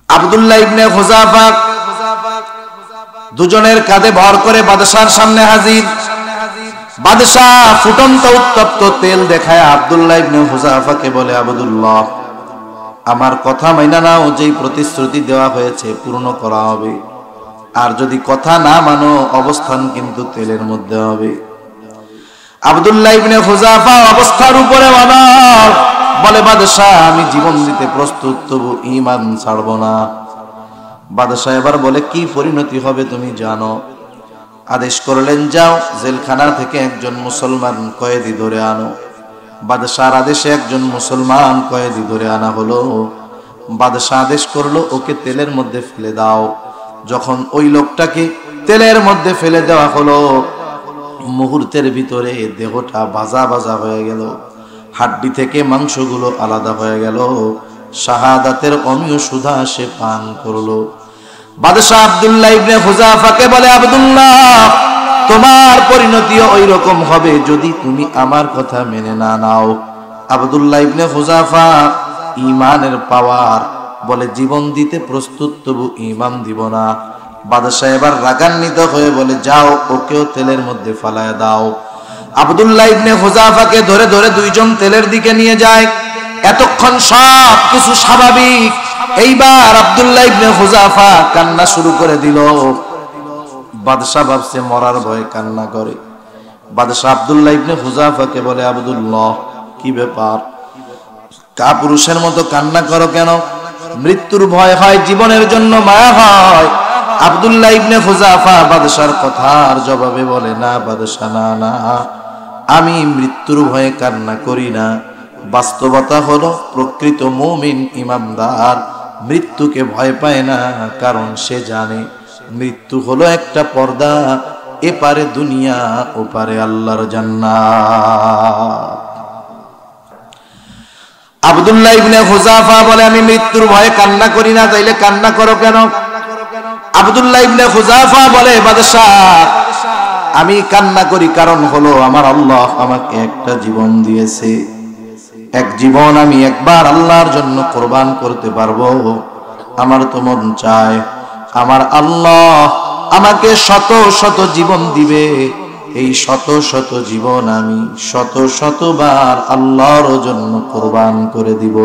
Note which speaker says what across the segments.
Speaker 1: আব্দুল্লাহ ইবনে Hudhafa দুজনের কাঁধে ভর করে বাদশার সামনে হাজির। বাদশাহ ফুটন্ত উত্তপ্ত তেল দেখায় আব্দুল্লাহ ইবনে হুযাফাকে বলে, আব্দুল্লাহ, আমার কথা মাইনা নাও, যেই প্রতিশ্রুতি দেওয়া হয়েছে পূর্ণ করা হবে। আর যদি কথা না মানো, অবস্থান কিন্তু তেলের মধ্যে হবে। আব্দুল্লাহ ইবনে হুযাফা অবস্থার উপরে অনড়, বলে, বাদশাহ, আমি জীবন দিতে প্রস্তুত, তবু ঈমান ছাড়ব না। বাদশাহ এবার বলে, কি পরিণতি হবে তুমি জানো? আদেশ করলেন, যাও জেলখানা থেকে একজন মুসলমান কয়েদি ধরে আনো। বাদশাহর আদেশে একজন মুসলমান কয়েদি ধরে আনা হলো। বাদশাহ আদেশ করলো, ওকে তেলের মধ্যে ফেলে দাও। যখন ওই লোকটাকে তেলের মধ্যে ফেলে দেওয়া হলো, মুহূর্তের ভিতরে দেহটা ভাজা ভাজা হয়ে গেল, হাড্ডি থেকে মাংসগুলো আলাদা হয়ে গেল। শাহাদাতের অমীয় সুধা সে পান করলো। বাদশাহ আব্দুল্লাহ ইবনে হুযাফাকে বলে, আব্দুল্লাহ, তোমার পরিণতিও ওই রকম হবে যদি তুমি আমার কথা মেনে না নাও। আব্দুল্লাহ ইবনে হুযাফা ঈমানের পাওয়ার, বলে, জীবন দিতে প্রস্তুত, তবু ঈমান দিব না। বাদশাহ এবার রাগান্বিত হয়ে বলে, যাও ওকেও তেলের মধ্যে ফালায়া দাও। আব্দুল্লাহ ইবনে হুযাফাকে ধরে ধরে দুইজন তেলের দিকে নিয়ে যায়। এতক্ষণ সব কিছু স্বাভাবিক। এইবার আব্দুল্লাহ ইবনে হুযাফা কান্না শুরু করে দিল। বাদশাহ ভাবছে মরার ভয়ে কান্না করে। বাদশাহ আব্দুল্লাহ ইবনে হুযাফাকে বলে, আব্দুল্লাহ, কি ব্যাপার? কাপুরুষের মতো কান্না করো কেন? মৃত্যুর ভয় হয়, জীবনের জন্য মায়া হয়। আব্দুল্লাহ ইবনে হুযাফা বাদশার কথার জবাবে বলে, না বাদশাহ, না না, আমি মৃত্যুর ভয়ে কান্না করি না। বাস্তবতা হলো, প্রকৃত মুমিন ঈমানদার মৃত্যুকে ভয় পায় না, কারণ সে জানে মৃত্যু হলো একটা পর্দা, এপারে দুনিয়া, ওপারে আল্লাহর জান্নাত। আব্দুল্লাহ ইবনে হুযাফা বলে, আমি মৃত্যুর ভয়ে কান্না করি না। তাইলে কান্না করো কেন? আব্দুল্লাহ ইবনে হুযাফা বলে, বাদশাহ, আমি কান্না করি কারণ হলো, আমার আল্লাহ আমাকে একটা জীবন দিয়েছে। এক জীবন আমি একবার আল্লাহর জন্য কোরবান করতে পারবো। আমার তো মন চায় আমার আল্লাহ আমাকে শত শত জীবন দিবে। এই শত শত জীবন আমি শত শতবার আল্লাহর জন্য কোরবান করে দিব।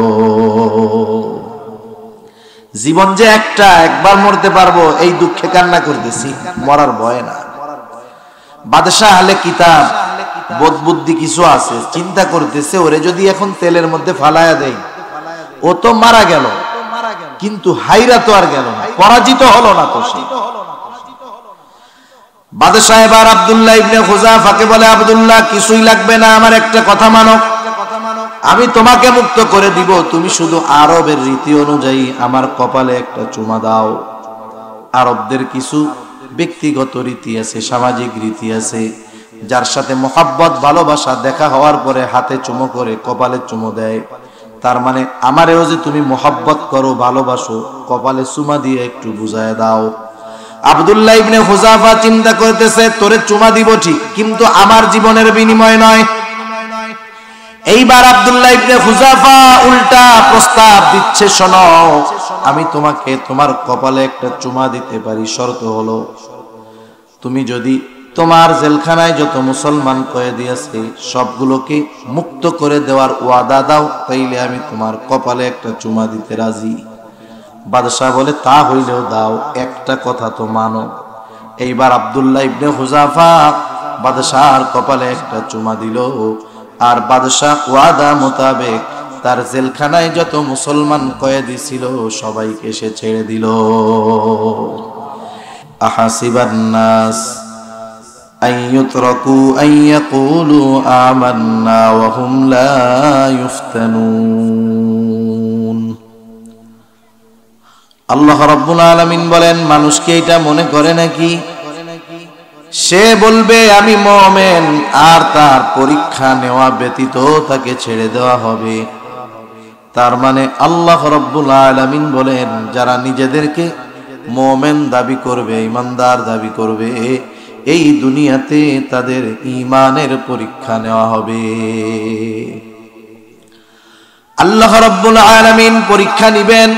Speaker 1: জীবন যে একটা, একবার মরতে পারবো, এই দুঃখে কান্না করতেছি, মরার ভয় না। বাদশাহ আলে কিতাব, বোধ বুদ্ধি কিছু আছে, চিন্তা করতেছে, ওরে যদি এখন তেলের মধ্যে ফালায়া দেই, ও তো মারা গেল, কিন্তু হাইরা তো আর গেল না, পরাজিত হলো না তো সে। বাদশাহ এবার আব্দুল্লাহ ইবনে হুযাফাকে বলে, আব্দুল্লাহ, কিছুই লাগবে না, আমার একটা কথা মানো, আমি তোমাকে মুক্ত করে দিব। তুমি শুধু আরবের রীতি অনুযায়ী আমার কপালে একটা চুমা দাও। আরবদের কিছু ব্যক্তিগত রীতি আছে, সামাজিক রীতি আছে, যার সাথে মোহাব্বত, ভালোবাসা দেখা হওয়ার পরে হাতে চুমো করে কপালে চুমো দেয়। তার মানে আমারেও যে তুমি মোহাব্বত করো, ভালোবাসো, কপালে চুমা দিয়ে একটু বুঝায় দাও। আব্দুল্লাহ ইবনে হুযাফা চিন্তা করতেছে, তোরে চুমা দিব ঠিক, কিন্তু আমার জীবনের বিনিময় নয়। এইবার আব্দুল্লাহ ইবনে হুযাফা উল্টা প্রস্তাব দিচ্ছে, শোনো, আমি তোমাকে তোমার কপালে একটা চুমা দিতে পারি, শর্ত হলো তুমি যদি তোমার জেলখানায় যত মুসলমান কয়েদি আছে সবগুলোকে মুক্ত করে দেওয়ার ওয়াদা দাও, তাইলে আমি তোমার কপালে একটা চুমা দিতে রাজি। বাদশাহ বলে, তা হইলেও দাও, একটা কথা তো মানো। এইবার আব্দুল্লাহ ইবনে হুযাফা বাদশাহর কপালে একটা চুমা দিল, আর বাদশাহ ওয়াদা মোতাবেক তার জেলখানায় যত মুসলমান কয়েদি ছিল সবাইকে সে ছেড়ে দিল। আহাসিবান নাস আন ইউতরাকু আন ইয়াকুলু আমান্না ওয়া হুম লা ইফতানুন। আল্লাহ রাব্বুল আলামিন বলেন, মানুষ কি এটা মনে করে নাকি সে বলবে আমি মুমিন, আর তার পরীক্ষা নেওয়া ব্যতীত তাকে ছেড়ে দেওয়া হবে? তার মানে আল্লাহ রাব্বুল আলামিন বলেন, যারা নিজেদেরকে মুমিন দাবি করবে, ঈমানদার দাবি করবে, এই দুনিয়াতে তাদের ঈমানের পরীক্ষা নেওয়া হবে। আল্লাহ রাব্বুল আলামিন পরীক্ষা নেবেন।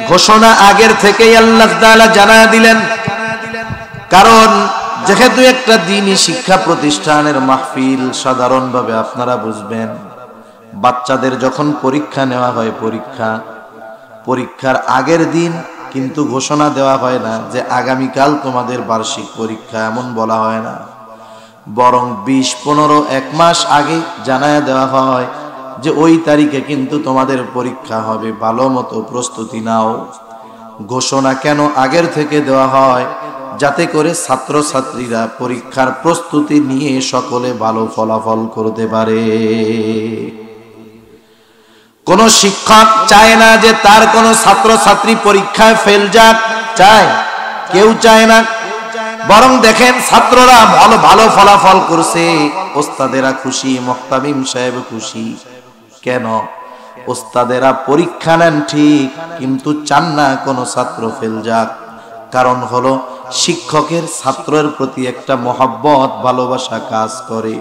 Speaker 1: ঘোষণা আগের থেকেই আল্লাহ তাআলা জানায়া দিলেন। কারণ যেহেতু একটা দ্বীনি শিক্ষা প্রতিষ্ঠানের মাহফিল, সাধারণভাবে আপনারা বুঝবেন, বাচ্চাদের যখন পরীক্ষা নেওয়া হয়, পরীক্ষার আগের দিন কিন্তু ঘোষণা দেওয়া হয় না যে আগামীকাল তোমাদের বার্ষিক পরীক্ষা, এমন বলা হয় না। বরং 20-15 এক মাস আগে জানায়া দেওয়া হয় যে ওই তারিখে কিন্তু তোমাদের পরীক্ষা হবে, ভালো মতো প্রস্তুতি নাও। ঘোষণা কেন আগের থেকে দেওয়া হয়? যাতে করে ছাত্রছাত্রীরা পরীক্ষার প্রস্তুতি নিয়ে সকলে ভালো ফলাফল করতে পারে। কোন শিক্ষক চায় না যে তার কোন ছাত্রছাত্রী পরীক্ষায় ফেল যাক, চায়? কেউ চায় না। বরং দেখেন ছাত্ররা ভালো ফলাফল করছে, ওস্তাদেরা খুশি, মুহতামিম সাহেব খুশি। কেন? ওস্তাদেরা পরীক্ষা নেন ঠিক, কিন্তু চান না কোন ছাত্র ফেল যাক। কারণ হলো শিক্ষকের ছাত্রের প্রতি একটা মহব্বত, ভালোবাসা কাজ করে।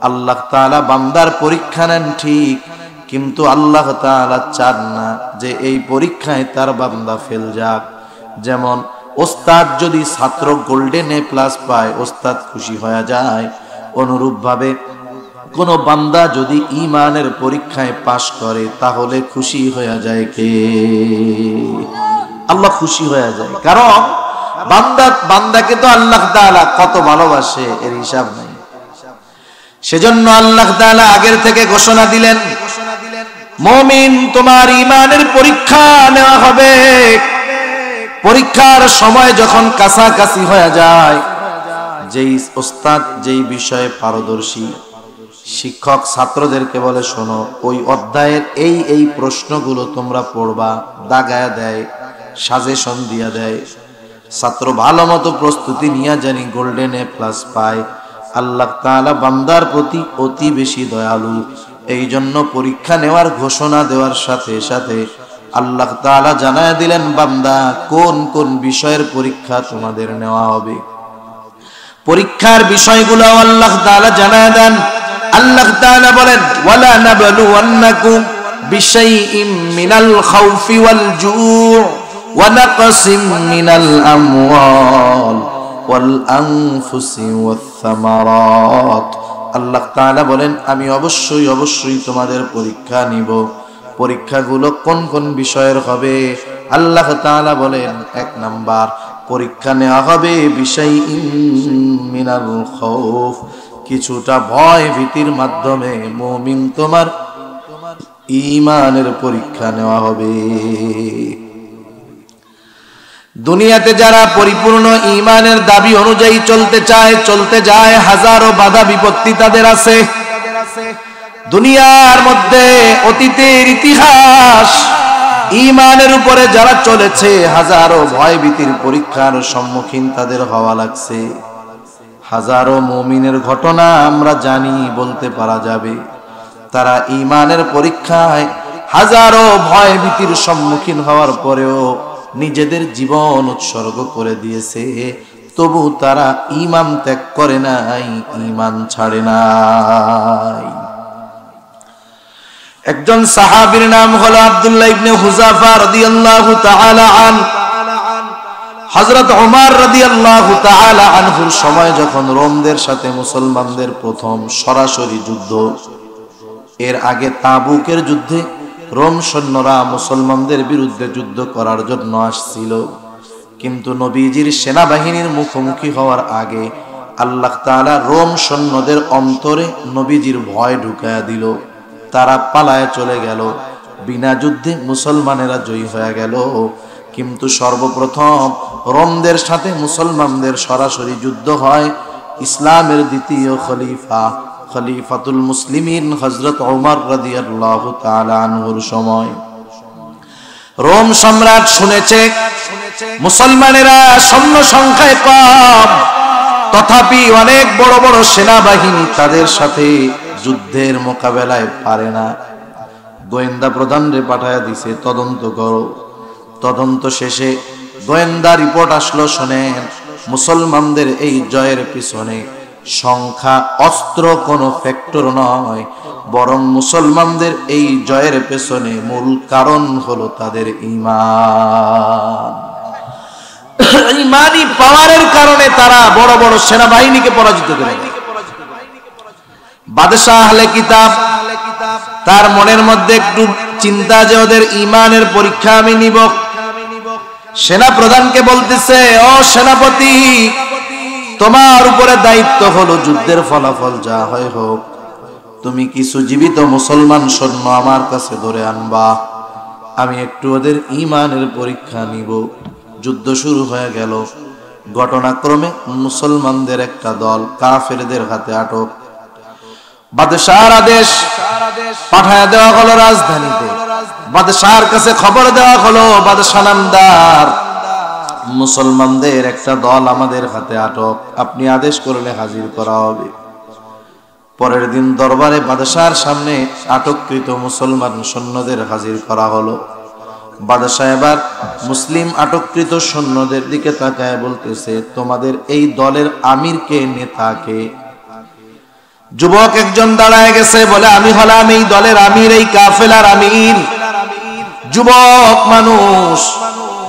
Speaker 1: আল্লাহ তাআলা বান্দার পরীক্ষা নেন ঠিক, কিন্তু আল্লাহ তাআলা চান না যে এই পরীক্ষায় তার বান্দা ফেল যাক। যেমন ওস্তাদ যদি ছাত্র গোল্ডেন এ প্লাস পায়, ওস্তাদ খুশি হয়ে যায়। অনুরূপভাবে কোন বান্দা যদি ঈমানের পরীক্ষায় পাশ করে, তাহলে খুশি হয়ে যায় কে? আল্লাহ খুশি হয়ে যায়। কারণ বান্দাকে তো আল্লাহ তাআলা কত ভালোবাসে, এর হিসাব নাই। সেজন্য আল্লাহ তাআলা আগের থেকে ঘোষণা দিলেন, মুমিন তোমার ঈমানের পরীক্ষা নেওয়া হবে। পরীক্ষার সময় যখন কাছাকাছি হয়ে যায়, যেই ওস্তাদ যেই বিষয়ে পারদর্শী, শিক্ষক ছাত্রদেরকে বলে, শোনো ওই অধ্যায়ের এই প্রশ্নগুলো তোমরা পড়বা, দাগায় দেয়, সাজেশন দিয়া দেয়। ছাত্র ভালো মতো প্রস্তুতি নিয়ে জানি গোল্ডেন এ প্লাস পায়। আল্লাহ তাআলা বান্দার প্রতি অতি বেশি দয়ালু। এই জন্য পরীক্ষা নেওয়ার ঘোষণা দেওয়ার সাথে সাথে আল্লাহ তাআলা জানায় দিলেন, বান্দা কোন কোন বিষয়ের পরীক্ষা তোমাদের নেওয়া হবে। পরীক্ষার বিষয়গুলো আল্লাহ তাআলা জানায় দেন। আল্লাহ তাআলা বলেন, ওয়ালা নাবলুওয়ান্নাকুম বিশাইইম মিনাল খাউফি ওয়াল জুউ ওয়া নাকসিম মিনাল আমওয়াল ওয়াল আনফুসি ওয়াস সামারাত। আল্লাহ তাআলা বলেন, আমি অবশ্যই তোমাদের পরীক্ষা নিব। পরীক্ষাগুলো কোন কোন বিষয়ের হবে? আল্লাহ তাআলা বলেন, 1 নাম্বার পরীক্ষা নেওয়া হবে বিশাইইম মিনাল খাউফ, কিছুটা ভয় ভীতির মাধ্যমে মুমিন তোমার ঈমানের পরীক্ষা নেওয়া হবে। দুনিয়াতে যারা পরিপূর্ণ ঈমানের দাবি অনুযায়ী চলতে যায়, হাজারো বাধা বিপত্তি তাদের আছে। দুনিয়ার মধ্যে অতীতের ইতিহাস, ঈমানের উপরে যারা চলেছে, হাজারো ভয় ভীতির পরীক্ষার সম্মুখীন তাদের হওয়া লাগছে। হাজারো মুমিনের ঘটনা আমরা জানি, বলতে পারা যাবে। তারা ঈমানের পরীক্ষায় হাজারো ভয় ভীতির সম্মুখীন হওয়ার পরেও নিজেদের জীবন উৎসর্গ করে দিয়েছে, তবু তারা ঈমান ত্যাগ করে নাই, ঈমান ছাড়ে নাই। একজন সাহাবীর নাম হলো আব্দুল্লাহ ইবনে হুযাফা রাদিয়াল্লাহু তাআলা আনহু। হযরত ওমর রাদিয়াল্লাহু তাআলা আনহুর সময় যখন রোমদের সাথে মুসলমানদের প্রথম সরাসরি যুদ্ধ, এর আগে তাবুকের যুদ্ধে রোম সৈন্যরা মুসলমানদের বিরুদ্ধে যুদ্ধ করার জন্য আসছিল। কিন্তু নবীজির সেনাবাহিনীর মুখোমুখি হওয়ার আগে আল্লাহ তাআলা রোম সৈন্যদের অন্তরে নবীজির ভয় ঢুকায়া দিল। তারা পালায় চলে গেল। বিনা যুদ্ধে মুসলমানেরা জয়ী হয়ে গেল। কিন্তু সর্বপ্রথম রোমদের সাথে মুসলমানদের সরাসরি যুদ্ধ হয় ইসলামের দ্বিতীয় খলিফাতুল মুসলিমিন হযরত ওমর রাদিয়াল্লাহু তাআলা আনহুর সময়। রোম সম্রাট শুনেছে মুসলমানেরা সৈন্য সংখ্যায় কম, তথাপি অনেক বড় বড় সেনাবাহিনী, তাদের সাথে যুদ্ধের মোকাবেলায় পারে না। গোয়েন্দা প্রধানরে পাঠায়া দিছে, তদন্ত করো। তদন্ত শেষে গোয়েন্দা রিপোর্ট আসলো, শোনেন মুসলমানদের এই জয়ের পিছনে সংখ্যা অস্ত্র কোনো ফ্যাক্টর নয়, বরং মুসলমানদের এই জয়ের পেছনে মূল কারণ হলো তাদের ঈমান। ঈমানি পাওয়ারের কারণে তারা বড় বড় সেনাবাহিনীকে পরাজিত করে। বাদশাহ আহলে কিতাব তার মনের মধ্যে একটু চিন্তা যে ওদের ঈমানের পরীক্ষা আমি নিব। সেনা প্রধানকে বলতেছে, ও সেনাপতি, তোমার উপরে দায়িত্ব হলো যুদ্ধের ফলাফল যা হয় হোক, তুমি কিছু জীবিত মুসলমান সৈন্য আমার কাছে ধরে আনবা, আমি একটু ওদের ঈমানের পরীক্ষা নিব। যুদ্ধ শুরু হয়ে গেল। ঘটনাক্রমে মুসলমানদের একটা দল কাফেরদের হাতে আটক। বাদশাহর আদেশ পাঠায় দেওয়া হলো রাজধানীতে। বাদশাহর কাছে খবর দেওয়া হলো, বাদশাহ নামদার, মুসলমানদের একটা দল আমাদের হাতে আটক, আপনি আদেশ করলে হাজির করা হবে। পরের দিন দরবারে বাদশাহর সামনে আটককৃত মুসলমান সৈন্যদের হাজির করা হলো। বাদশাহ এবার মুসলিম আটককৃত সৈন্যদের দিকে তাকায় বলতেছে, তোমাদের এই দলের আমিরকে, নেতাকে? যুবক একজন দাঁড়ায় গেছে, বলে, আমি হলাম এই দলের আমির, এই কাফেলার আমির। যুবক মানুষ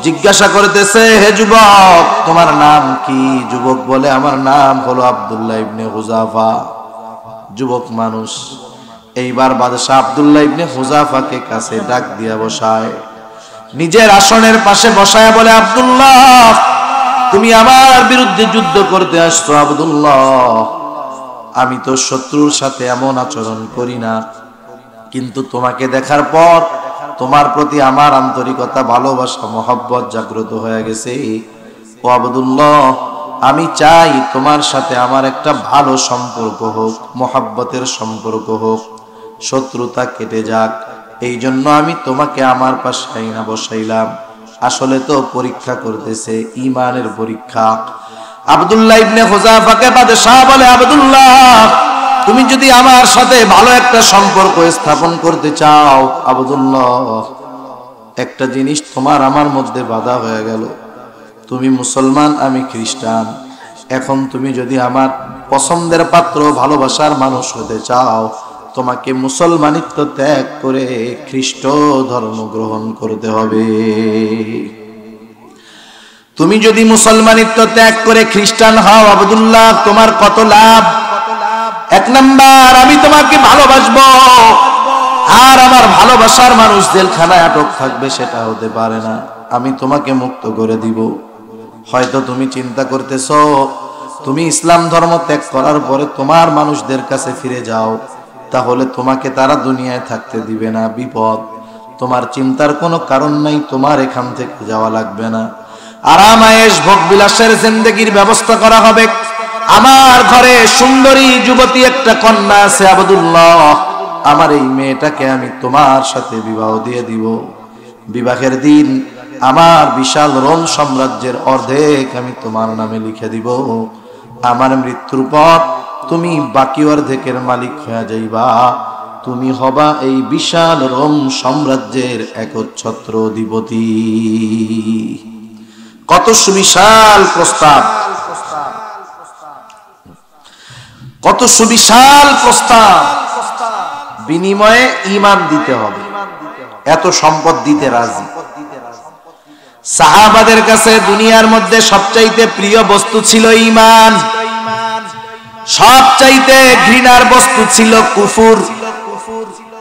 Speaker 1: জিজ্ঞাসা করতেছে, হে যুবক, তোমার নাম কি? যুবক বলে, আমার নাম হলো আব্দুল্লাহ ইবনে হুযাফা। যুবক মানুষ এইবার বাদশাহ আব্দুল্লাহ ইবনে হুযাফাকে কাছে ডাক দিয়া বসায়, নিজের আসনের পাশে বসায় বলে, আব্দুল্লাহ, তুমি আমার বিরুদ্ধে যুদ্ধ করতে আসছো। আব্দুল্লাহ, আমি তো শত্রুর সাথে এমন আচরণ করি না, কিন্তু তোমাকে দেখার পর তোমার প্রতি আমার আন্তরিকতা, ভালোবাসা, মহব্বত জাগ্রত হয়ে গেছে। ও আব্দুল্লাহ, আমি চাই তোমার সাথে আমার একটা ভালো সম্পর্ক হোক, মহব্বতের সম্পর্ক হোক, শত্রুতা কেটে যাক। এই জন্য আমি তোমাকে আমার পাশে আইনা বসাইলাম। আসলে তো পরীক্ষা করতেছে, ঈমানের পরীক্ষা। আব্দুল্লাহ ইবনে হুযাফাকে বাদশাহ বলে, আব্দুল্লাহ, তুমি যদি আমার সাথে ভালো একটা সম্পর্ক স্থাপন করতে চাও, আব্দুল্লাহ, একটা জিনিস তোমার আমার মধ্যে বাধা হয়ে গেল। তুমি মুসলমান, আমি খ্রিস্টান। এখন তুমি যদি আমার পছন্দের পাত্র, ভালোবাসার মানুষ হতে চাও, তোমাকে মুসলমানিত্ব ত্যাগ করে খ্রিস্ট ধর্ম গ্রহণ করতে হবে। তুমি যদি মুসলমানিত্ব ত্যাগ করে খ্রিস্টান হও, আব্দুল্লাহ, তোমার কত লাভ? এক নাম্বার, আমি তোমাকে ভালোবাসবো, আর আমার ভালোবাসার মানুষ জেলখানায় আটক থাকবে, সেটা হতে পারে না। আমি তোমাকে মুক্ত করে দিব। হয়তো তুমি চিন্তা করতেছো, তুমি ইসলাম ধর্ম ত্যাগ করার পরে তোমার মানুষদের কাছে ফিরে যাও, তাহলে তোমাকে তারা দুনিয়ায় থাকতে দিবে না, বিপদ। তোমার চিন্তার কোনো কারণ নাই, তোমার এখান থেকে যাওয়া লাগবে না। আরাম আয়েশ ভোগ বিলাসের জিন্দেগির ব্যবস্থা করা হবে। আমার ঘরে সুন্দরী যুবতী একটা কন্যা আছে, আব্দুল্লাহ, আমার এই মেয়েটাকে আমি তোমার সাথে বিবাহ দিয়ে দিব। বিবাহের দিন আমার বিশাল রোম সাম্রাজ্যের অর্ধেক আমি তোমার নামে লিখে দিব। আমার মৃত্যুর পর তুমি বাকি অর্ধেকের মালিক হয়ে যাইবা। তুমি হবা এই বিশাল রোম সাম্রাজ্যের একচ্ছত্র অধিপতি। কত সুবিশাল প্রস্তাব, কত সুবিশাল প্রস্তাব। বিনিময়ে ঈমান দিতে হবে, এত সম্পদ দিতে রাজি। সাহাবাদের কাছে দুনিয়ার মধ্যে সবচাইতে প্রিয় বস্তু ছিল ঈমান, সবচাইতে ঘৃণার বস্তু ছিল কুফর।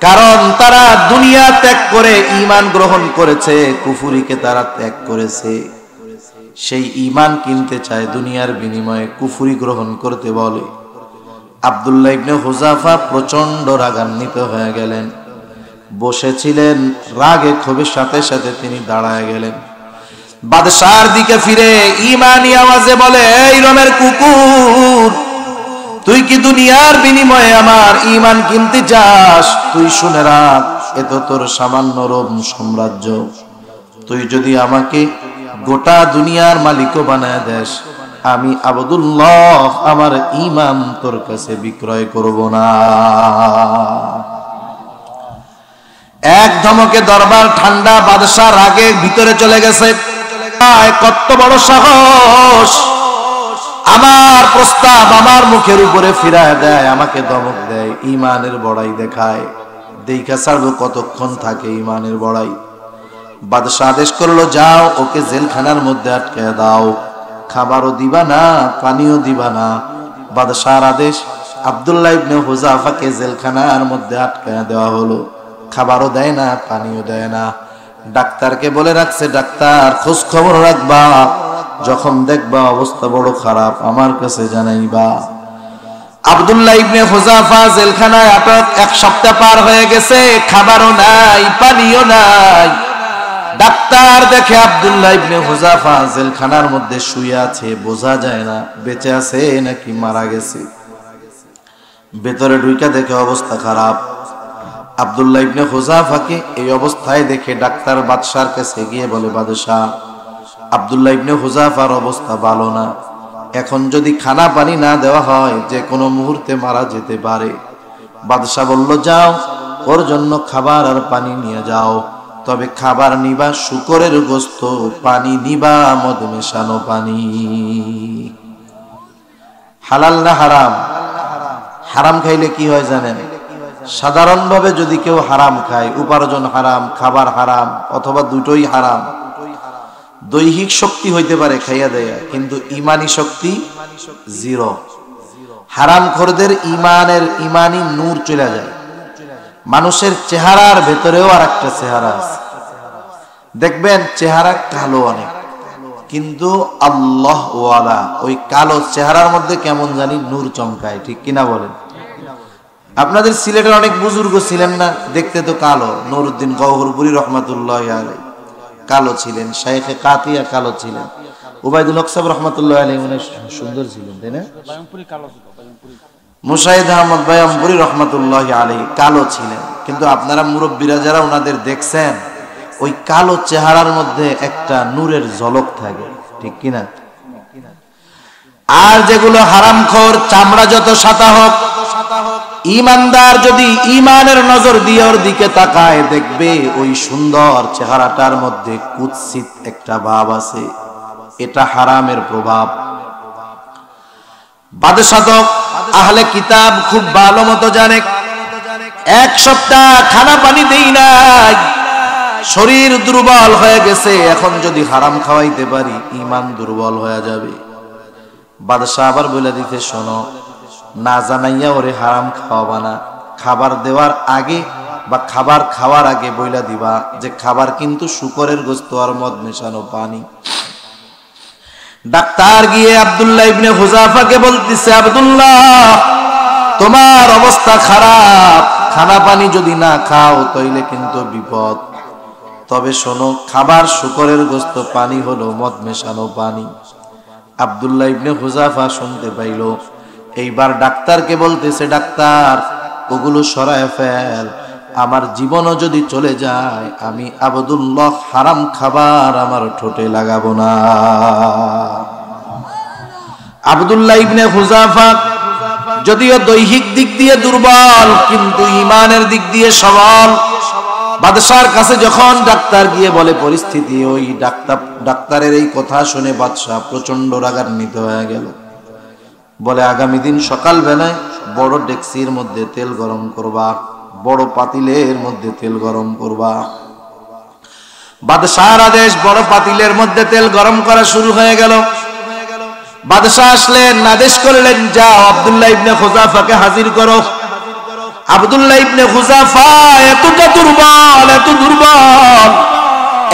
Speaker 1: কারণ তারা দুনিয়া ত্যাগ করে ঈমান গ্রহণ করেছে, কুফরিকে তারা ত্যাগ করেছে। সেই ঈমান কিনতে চায়, দুনিয়ার বিনিময়ে কুফরি গ্রহণ করতে বলে। আব্দুল্লাহ ইবনে হুযাফা প্রচন্ড রাগান্বিত হয়ে গেলেন। বসেছিলেন, রাগে ক্ষোভের সাথে সাথে তিনি দাঁড়ায় গেলেন। বাদশাহর দিকে ফিরে ঈমানি আওয়াজে বলে, এই রোমের কুকুর, তুই কি দুনিয়ার বিনিময়ে আমার ঈমান কিনতে চাস? তুই শুনে রাখ, এ তো তোর সামান্য রোম সাম্রাজ্য। তুই যদি আমাকে গোটা দুনিয়ার মালিকও বানায় দেস, আমি আব্দুল্লাহ আমার ঈমান তোর কাছে বিক্রয় করব না। এক ধমকে দরবার ঠান্ডা। বাদশাহ রাগে ভিতরে চলে গেছে। কত বড় সাহস! আমার প্রস্তাব আমার মুখের উপরে ফিরায় দেয়, আমাকে ধমক দেয়, ইমানের বড়াই দেখায়। দেখা ছাড়বো কতক্ষণ থাকে ইমানের বড়াই। বাদশা আদেশ করলো, যাও ওকে জেলখানার মধ্যে আটকে দাও, খাবারও দিবা না, পানিও দিবা না। বাদশার আদেশ, আব্দুল্লাহ ইবনে হুযাফাকে জেলখানার মধ্যে আটকে দেওয়া হলো। খাবারও দেয় না, পানিও দেয় না। ডাক্তারকে বলে রাখছে, ডাক্তার খোঁজ খবর রাখবা, যখন দেখবা অবস্থা বড় খারাপ আমার কাছে জানাইবা। আব্দুল্লাহ ইবনে হুযাফা জেলখানায় আটক। 1 সপ্তাহ পার হয়ে গেছে, খাবারও নাই, পানিও নাই। ডাক্তার দেখে আব্দুল্লাহ ইবনে হুযাফা জেলখানার মধ্যে শুয়ে আছে, বোঝা যায় না বেঁচে আছে নাকি মারা গেছে। ভেতরে ঢুইকা দেখে অবস্থা খারাপ। আব্দুল্লাহ ইবনে হুযাফাকে এই অবস্থায় দেখে ডাক্তার বাদশার কাছে গিয়ে বলে, বাদশাহ, আব্দুল্লাহ ইবনে হুযাফার অবস্থা ভালো না, এখন যদি খানা পানি না দেওয়া হয় যে কোনো মুহূর্তে মারা যেতে পারে। বাদশা বলল, যাও ওর জন্য খাবার আর পানি নিয়ে যাও, তবে খাবার নিবা শুকরের গোশত, পানি নিবা মদ মেশানো পানি। হালাল না হারাম? হারাম খাইলে কি হয় জানেন? সাধারণভাবে যদি কেউ হারাম খায়, উপার্জন হারাম, খাবার হারাম, অথবা দুটোই হারাম, দৈহিক শক্তি হইতে পারে খাইয়া দেয়া, কিন্তু ইমানি শক্তি জিরো। হারামখোরদের ইমানি নূর চলে যায়। মানুষের চেহারার ভেতরেও আর একটা চেহারা আছে, দেখবেন চেহারা কালো অনেক, কিন্তু আল্লাহ ওয়ালা ওই কালো চেহারার মধ্যে কেমন জানি নূর চমকায়, ঠিক কিনা বলেন? আপনাদের সিলেটের অনেক বুজুর্গ ছিলেন না, দেখতে তো কালো। নুরউদ্দিন গওহরপুরী রহমাতুল্লাহি আলাইহি কালো ছিলেন, শাইখে কাতিয়া কালো ছিলেন, উবাইদুল হক সাহেব রহমাতুল্লাহি আলাইহি উনি সুন্দর ছিলেন, তাই না? মুশাহিদ আহমদ বায়ামপুরী রহমাতুল্লাহি আলাইহি কালো ছিলেন, কিন্তু আপনারা মুরব্বীরা যারা ওনাদের দেখছেন, ওই কালো চেহারার মধ্যে একটা নূরের ঝলক থাকে, ঠিক কিনা? আর যেগুলো হারামখোর, চামড়া যত সাদা হোক, ইমানদার যদি ইমানের নজর দিয়ে ওর দিকে তাকায়, দেখবে ওই সুন্দর চেহারাটার মধ্যে কুৎসিত একটা ভাব আছে। এটা হারামের প্রভাব। বাদশাহ আহলে কিতাব খুব ভালো মতো জানে, 1 সপ্তাহ খানা পানি দেই নাই, শরীর দুর্বল হয়ে গেছে, এখন যদি হারাম খাওয়াইতে পারি ইমান দুর্বল হয়ে যাবে। বাদশাহ আবার বলে দিতে, শোনো, না জানাইয়া ওরে হারাম খাওয়াবা না, খাবার দেওয়ার আগে বা খাবার খাওয়ার আগে বইলা দিবা যে খাবার কিন্তু শুকরের গোশত আর মদ মেশানো পানি। ডাক্তার গিয়ে আব্দুল্লাহ ইবনে হুযাফাকে বলতেছে, আব্দুল্লাহ, তোমার অবস্থা খারাপ, খানা পানি যদি না খাও তাইলে কিন্তু বিপদ। তবে শোনো, খাবার শুকরের গোশত, পানি হলো মদ মেশানো পানি। আব্দুল্লাহ ইবনে হুযাফা শুনতে পাইল। এইবার ডাক্তারকে বলতেছে, ডাক্তার, ওগুলো সরায় ফেল, আমার জীবনও যদি চলে যায় আমি আব্দুল্লাহ হারাম খাবার আমার ঠোঁটে লাগাবো না। আব্দুল্লাহ ইবনে হুযাফা যদিও দৈহিক দিক দিয়ে দুর্বল, কিন্তু ইমানের দিক দিয়ে সবল। বাদশার কাছে যখন ডাক্তার গিয়ে বলে পরিস্থিতি, ওই ডাক্তারের এই কথা শুনে বাদশা প্রচন্ড রাগান্বিত হয়ে গেল। বলে, আগামী দিন সকাল বেলায় বড় ডেকসির মধ্যে তেল গরম করবা, বড় পাতিলের মধ্যে তেল গরম করবা। বাদশার আদেশ, বড় পাতিলের মধ্যে তেল গরম করা শুরু হয়ে গেল। বাদশাহ আসলেন, আদেশ করলেন, যাও আব্দুল্লাহ ইবনে হুযাফাকে হাজির করো। আব্দুল্লাহ ইবনে হুযাফা এতটা দুর্বল, এত দুর্বল,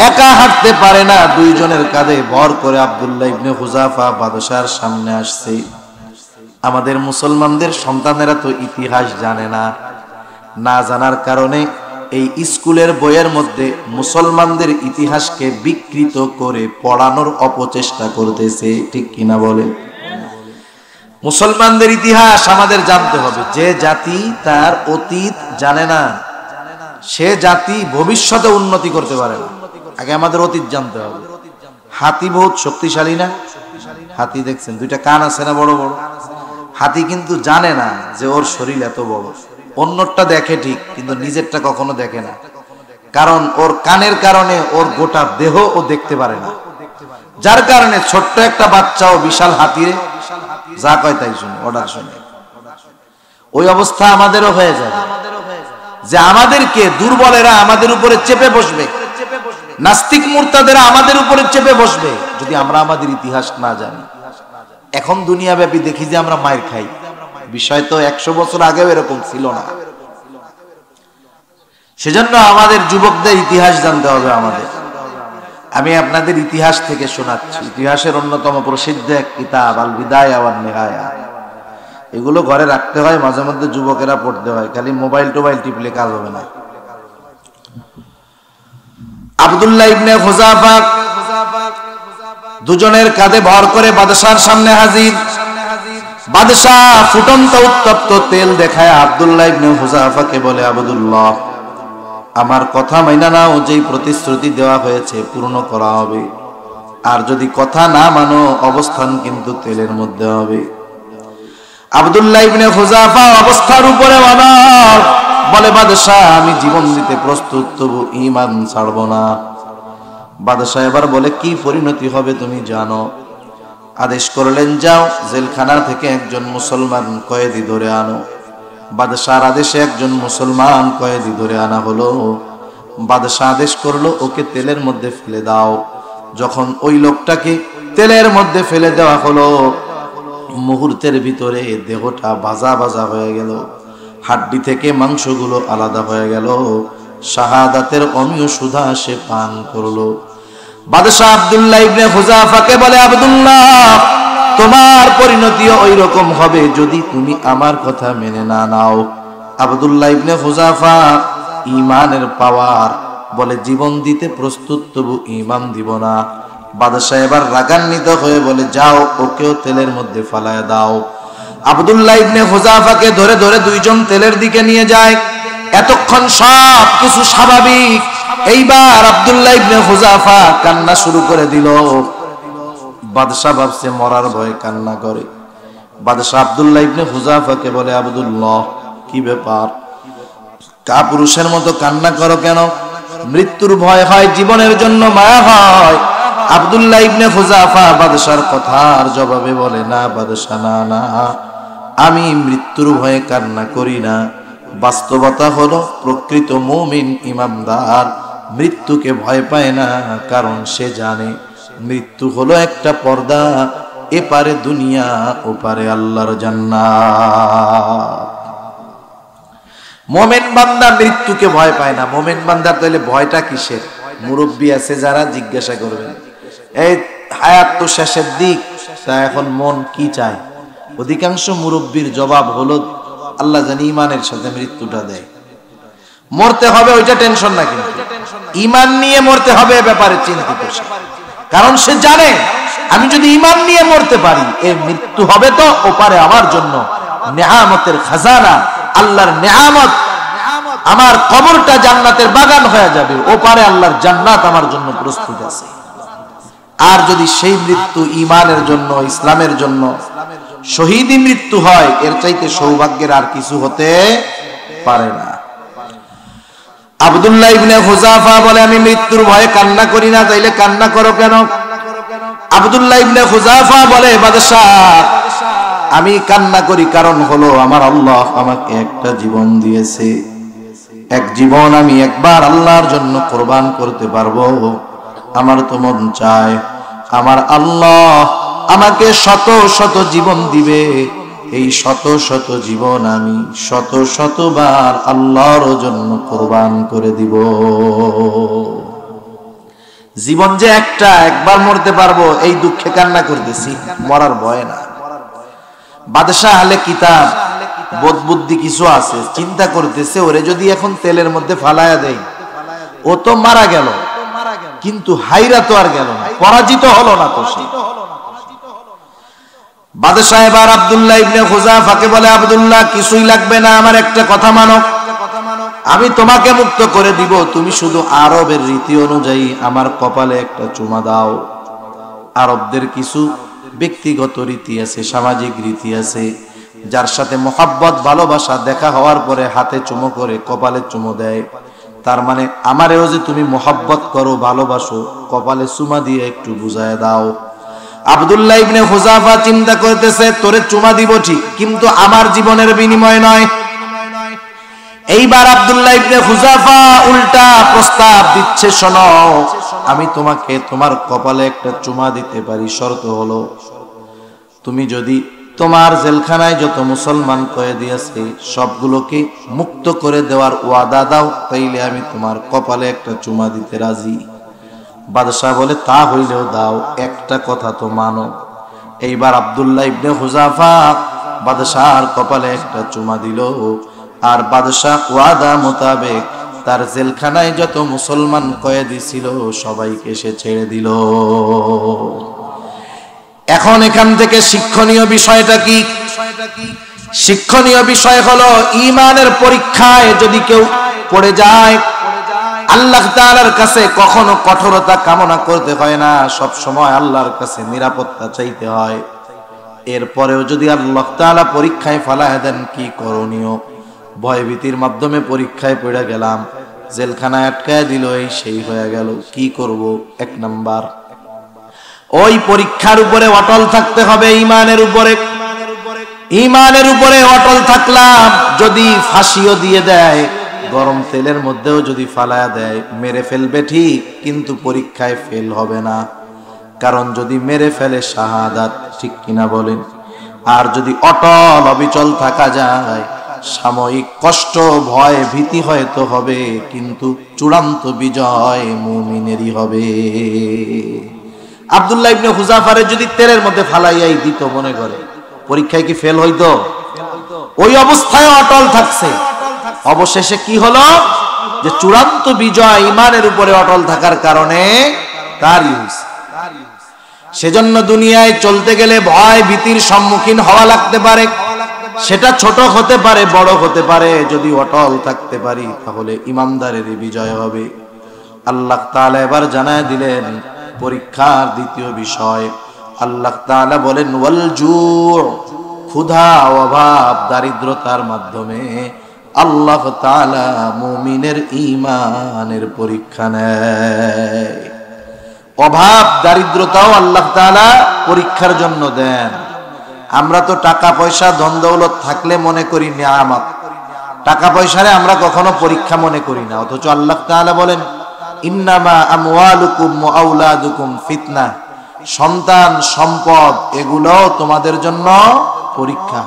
Speaker 1: একা হাঁটতে পারে না, দুইজনের কাঁধে ভর করে আব্দুল্লাহ ইবনে হুযাফা বাদশার সামনে আসছে। আমাদের মুসলমানদের সন্তানেরা তো ইতিহাস জানে না, না জানার কারণে এই স্কুলের বইয়ের মধ্যে মুসলমানদের ইতিহাসকে বিকৃত করে পড়ানোর অপচেষ্টা করতেছে, ঠিক কিনা বলে? মুসলমানদের ইতিহাস আমাদের জানতে হবে। যে জাতি তার অতীত জানে না, সে জাতি ভবিষ্যতে উন্নতি করতে পারে না। আগে আমাদের অতীত জানতে হবে। হাতি বহুত শক্তিশালী না? হাতি দেখছেন, 2টা কান আছে না বড় বড়? হাতি কিন্তু জানে না যে ওর শরীর এত বড়। অন্যটা দেখে ঠিক, কিন্তু নিজেরটা কখনো দেখে না, কারণ ওর কানের কারণে ওর গোটা দেহ ও দেখতে পারে না। যার কারণে ছোট্ট একটা বাচ্চাও বিশাল হাতিরে যা কয় তাই শুনে, অর্ডার শুনে। ওই অবস্থা আমাদেরও হয়ে যাবে যে আমাদেরকে দুর্বলেরা আমাদের উপরে চেপে বসবে, নাস্তিক মুরতাদেরা আমাদের উপরে চেপে বসবে যদি আমরা আমাদের ইতিহাস না জানি। এখন দুনিয়াব্যাপী দেখি যে আমরা মায়ের খাই, বিষয় তো 100 বছর আগেও এরকম ছিল না। সেজন্য আমাদের যুবকদের ইতিহাস জানতে হবে আমাদের। আমি আপনাদের ইতিহাস থেকে শোনাচ্ছি। ইতিহাসের অন্যতম প্রসিদ্ধ এক কিতাব আল বিদায়া ওয়ান নিহায়া, এগুলো ঘরে রাখতে হয়, মাঝে মধ্যে যুবকেরা পড়তে হয়, খালি মোবাইল টোবাইল টিপলে কাজ হবে না। আব্দুল্লাহ ইবনে হুযাফা দুজনের কাঁধে ভর করে বাদশার সামনে হাজির। বাদশাহ ফুটন্ত উত্তপ্ত তেল দেখায় আব্দুল্লাহ ইবনে হুযাফাকে বলে, আব্দুল্লাহ, আমার কথা মাইনা নাও, যেই প্রতিশ্রুতি দেওয়া হয়েছে পূর্ণ করা হবে, আর যদি কথা না মানো অবস্থান কিন্তু তেলের মধ্যে হবে। আব্দুল্লাহ ইবনে হুযাফা অবস্থার উপরে অনড়, বলে, বাদশাহ, আমি জীবন দিতে প্রস্তুত, তবু ঈমান ছাড়ব না। বাদশাহ এবার বলে, কি পরিণতি হবে তুমি জানো? আদেশ করলেন, যাও জেলখানা থেকে একজন মুসলমান কয়েদি ধরে আনো। বাদশাহর আদেশে একজন মুসলমান কয়েদি ধরে আনা হলো। বাদশাহ আদেশ করলো, ওকে তেলের মধ্যে ফেলে দাও। যখন ওই লোকটাকে তেলের মধ্যে ফেলে দেওয়া হলো, মুহূর্তের ভিতরে দেহটা ভাজা ভাজা হয়ে গেল, হাড্ডি থেকে মাংসগুলো আলাদা হয়ে গেল, শাহাদাতের অমীয় সুধা সে পান করলো। বাদশাহ আব্দুল্লাহ ইবনে হুযাফাকে বলে, আব্দুল্লাহ, তোমার পরিণতিও ওই রকম হবে যদি তুমি আমার কথা মেনে না নাও। আব্দুল্লাহ ইবনে হুযাফা ঈমানের পাওয়ার, বলে, জীবন দিতে প্রস্তুত, তবু ঈমান দিব না। বাদশাহ এবার রাগান্বিত হয়ে বলে, যাও ওকেও তেলের মধ্যে ফালায় দাও। আব্দুল্লাহ ইবনে হুযাফাকে ধরে ধরে দুইজন তেলের দিকে নিয়ে যায়। এতক্ষণ সব কিছু স্বাভাবিক। এইবার আব্দুল্লাহ ইবনে হুযাফা কান্না শুরু করে দিল। বাদশাহ ভাবছে মরার ভয়ে কান্না করে। বাদশাহ আব্দুল্লাহ ইবনে হুযাফাকে বলে, আব্দুল্লাহ, কি ব্যাপার? কাপুরুষের মতো কান্না করো কেন? মৃত্যুর ভয় হয়, জীবনের জন্য মায়া হয়। আব্দুল্লাহ ইবনে হুযাফা বাদশার কথার জবাবে বলে, না বাদশা, না না, আমি মৃত্যুর ভয়ে কান্না করি না। বাস্তবতা হলো প্রকৃত মুমিন ইমানদার মৃত্যুকে ভয় পায় না, কারণ সে জানে মৃত্যু হলো একটা পর্দা, এপারে দুনিয়া ওপারে আল্লাহর জান্নাত। মুমিন বান্দা মৃত্যুকে ভয় পায় না। মুমিন বান্দার তাহলে ভয়টা কিসের? মুরব্বী আছে যারা জিজ্ঞাসা করবেন, এই হায়াত তো শেষের দিক, তা এখন মন কি চায়? অধিকাংশ মুরব্বীর জবাব হলো, আল্লাহ জানি ইমানের সাথে মৃত্যুটা দেয়। মরতে হবে ওইটা টেনশন না, কিন্তু ইমান নিয়ে মরতে হবে এ ব্যাপারে চিন্তিত। কারণ সে জানে আমি যদি ইমান নিয়ে মরতে পারি, এই মৃত্যু হবে তো ওপারে আমার জন্য নেয়ামতের খাজানা, আল্লাহর নেয়ামত, আমার কবরটা জান্নাতের বাগান হয়ে যাবে, ওপারে আল্লাহর জান্নাত আমার জন্য প্রস্তুত আছে। আর যদি সেই মৃত্যু ইমানের জন্য, ইসলামের জন্য শহীদি মৃত্যু হয়, এর চাইতে সৌভাগ্যের আর কিছু হতে পারে না। আব্দুল্লাহ ইবনে হুযাফা বলে, আমি মৃত্যুর ভয়ে কান্না করি না। তাইলে কান্না করো কেন? আব্দুল্লাহ ইবনে হুযাফা বলে, বাদশাহ, আমি কান্না করি কারণ হলো আমার আল্লাহ আমাকে একটা জীবন দিয়েছে। এক জীবন আমি একবার আল্লাহর জন্য কোরবান করতে পারবো। আমার তো মন চায় আমার আল্লাহ আমাকে শত শত জীবন দিবে, এই শত শত জীবন আমি শত শতবার আল্লাহর জন্য কোরবান করে দিব। জীবন যে একটা, একবার মরতে পারবো, এই দুঃখে কান্না করতেছি, মরার ভয় না। বাদশাহ আহলে কিতাব বোধ বুদ্ধি কিছু আছে, চিন্তা করতেছে, ওরে যদি এখন তেলের মধ্যে ফালায়া দেয়, ও তো মারা গেল, কিন্তু হাইরা তো আর গেল না, পরাজিত হলো না তো সে। বাদশাহ এবার আব্দুল্লাহ ইবনে হুযাফাকে বলে, আব্দুল্লাহ, কিছুই লাগবে না, আমার একটা কথা মানো, আমি তোমাকে মুক্ত করে দিব, তুমি শুধু আরবের রীতি অনুযায়ী আমার কপালে একটা চুমা দাও। আরবদের কিছু ব্যক্তিগত রীতি আছে, সামাজিক রীতি আছে, যার সাথে মোহাব্বত ভালোবাসা দেখা হওয়ার পরে হাতে চুমো করে কপালে চুমো দেয়। তার মানে আমারেও যে তুমি মোহাব্বত করো, ভালোবাসো, কপালে চুমা দিয়ে একটু বুঝায় দাও। আব্দুল্লাহ ইবনে হুযাফা চিন্তা করতেছে তোরে চুমা দিব ঠিক, কিন্তু আমার জীবনের বিনিময় নয়। এইবার আব্দুল্লাহ ইবনে হুযাফা উল্টা প্রস্তাব দিচ্ছে, শোনো আমি তোমাকে তোমার কপালে একটা চুমা দিতে পারি, শর্ত হলো তুমি যদি তোমার জেলখানায় যত মুসলমান কয়েদি আছে সবগুলোকে মুক্ত করে দেওয়ার ওয়াদা দাও, তাইলে আমি তোমার কপালে একটা চুমা দিতে রাজি। বাদশাহ বলে তা হইলেও দাও, একটা কথা তো মানো। এইবার আব্দুল্লাহ ইবনে হুযাফা বাদশাহর কপালে একটা চুমা দিল, আর বাদশাহ ওয়াদা মোতাবেক তার জেলখানায় যত মুসলমান কয়েদি ছিল সবাইকে সে ছেড়ে দিল। এখন এখান থেকে শিক্ষণীয় বিষয়টা কি? শিক্ষণীয় বিষয় হলো ঈমানের পরীক্ষায় যদি কেউ পড়ে যায়, আল্লাহ তাআলার কাছে কখনো কঠোরতা কামনা করতে হয় না, সব সময় আল্লাহর কাছে নিরাপত্তা চাইতে হয়। এরপরেও যদি আল্লাহ তাআলা পরীক্ষায় ফালায় দেন, কি করণীয়? ভয়ভীতির মাধ্যমে পরীক্ষায় পড়ে গেলাম, জেলখানায় আটকায় দিল, এই সেই হয়ে গেল, কি করব? এক নাম্বার, ওই পরীক্ষার উপরে অটল থাকতে হবে, ঈমানের উপরে। ঈমানের উপরে অটল থাকলাম, যদি ফাঁসিও দিয়ে দেয়, গরম তেলের মধ্যেও যদি ফালায়া দেয়, মেরে ফেলবে ঠিক, কিন্তু পরীক্ষায় ফেল হবে না। কারণ যদি মেরে ফেলে শাহাদাত, ঠিক কিনা বলেন? আর যদি অটল অবিচল থাকা যায়, সাময়িক কষ্ট ভয় ভীতি হয়তো হবে, কিন্তু চূড়ান্ত বিজয় মুমিনেরই হবে। আব্দুল্লাহ ইবনে হুযাফারে যদি তেলের মধ্যে ফালাইয়াই দিত, মনে করে পরীক্ষায় কি ফেল হইতো? ওই অবস্থায় অটল থাকছে, অবশেষে কি হলো? যে চূড়ান্ত বিজয় ঈমানের উপরে অটল থাকার কারণে তারই হইছে। সেজন্য দুনিয়ায় চলতে গেলে ভয় ভীতির সম্মুখীন হওয়া লাগতে পারে, সেটা ছোট হতে পারে বড় হতে পারে, যদি অটল থাকতে পারি তাহলে ঈমানদারেরই বিজয় হবে। আল্লাহ তাআলা এবার জানায় দিলেন পরীক্ষার দ্বিতীয় বিষয়। আল্লাহ তাআলা বলেন ওয়াল জু', ক্ষুধা অভাব দারিদ্রতার মাধ্যমে আল্লাহ তাআলা মুমিনের ঈমানের পরীক্ষা নেয়। অভাব দারিদ্রতাও আল্লাহ তাআলা পরীক্ষার জন্য দেন। আমরা তো টাকা পয়সা ধন দৌলত থাকলে মনে করি নিয়ামত, টাকা পয়সারে আমরা কখনো পরীক্ষা মনে করি না, অথচ আল্লাহ তাআলা বলেন ইন্নামা আমওয়ালুকুম ওয়া আওলাদুকুম ফিতনা, সন্তান সম্পদ এগুলো তোমাদের জন্য পরীক্ষা।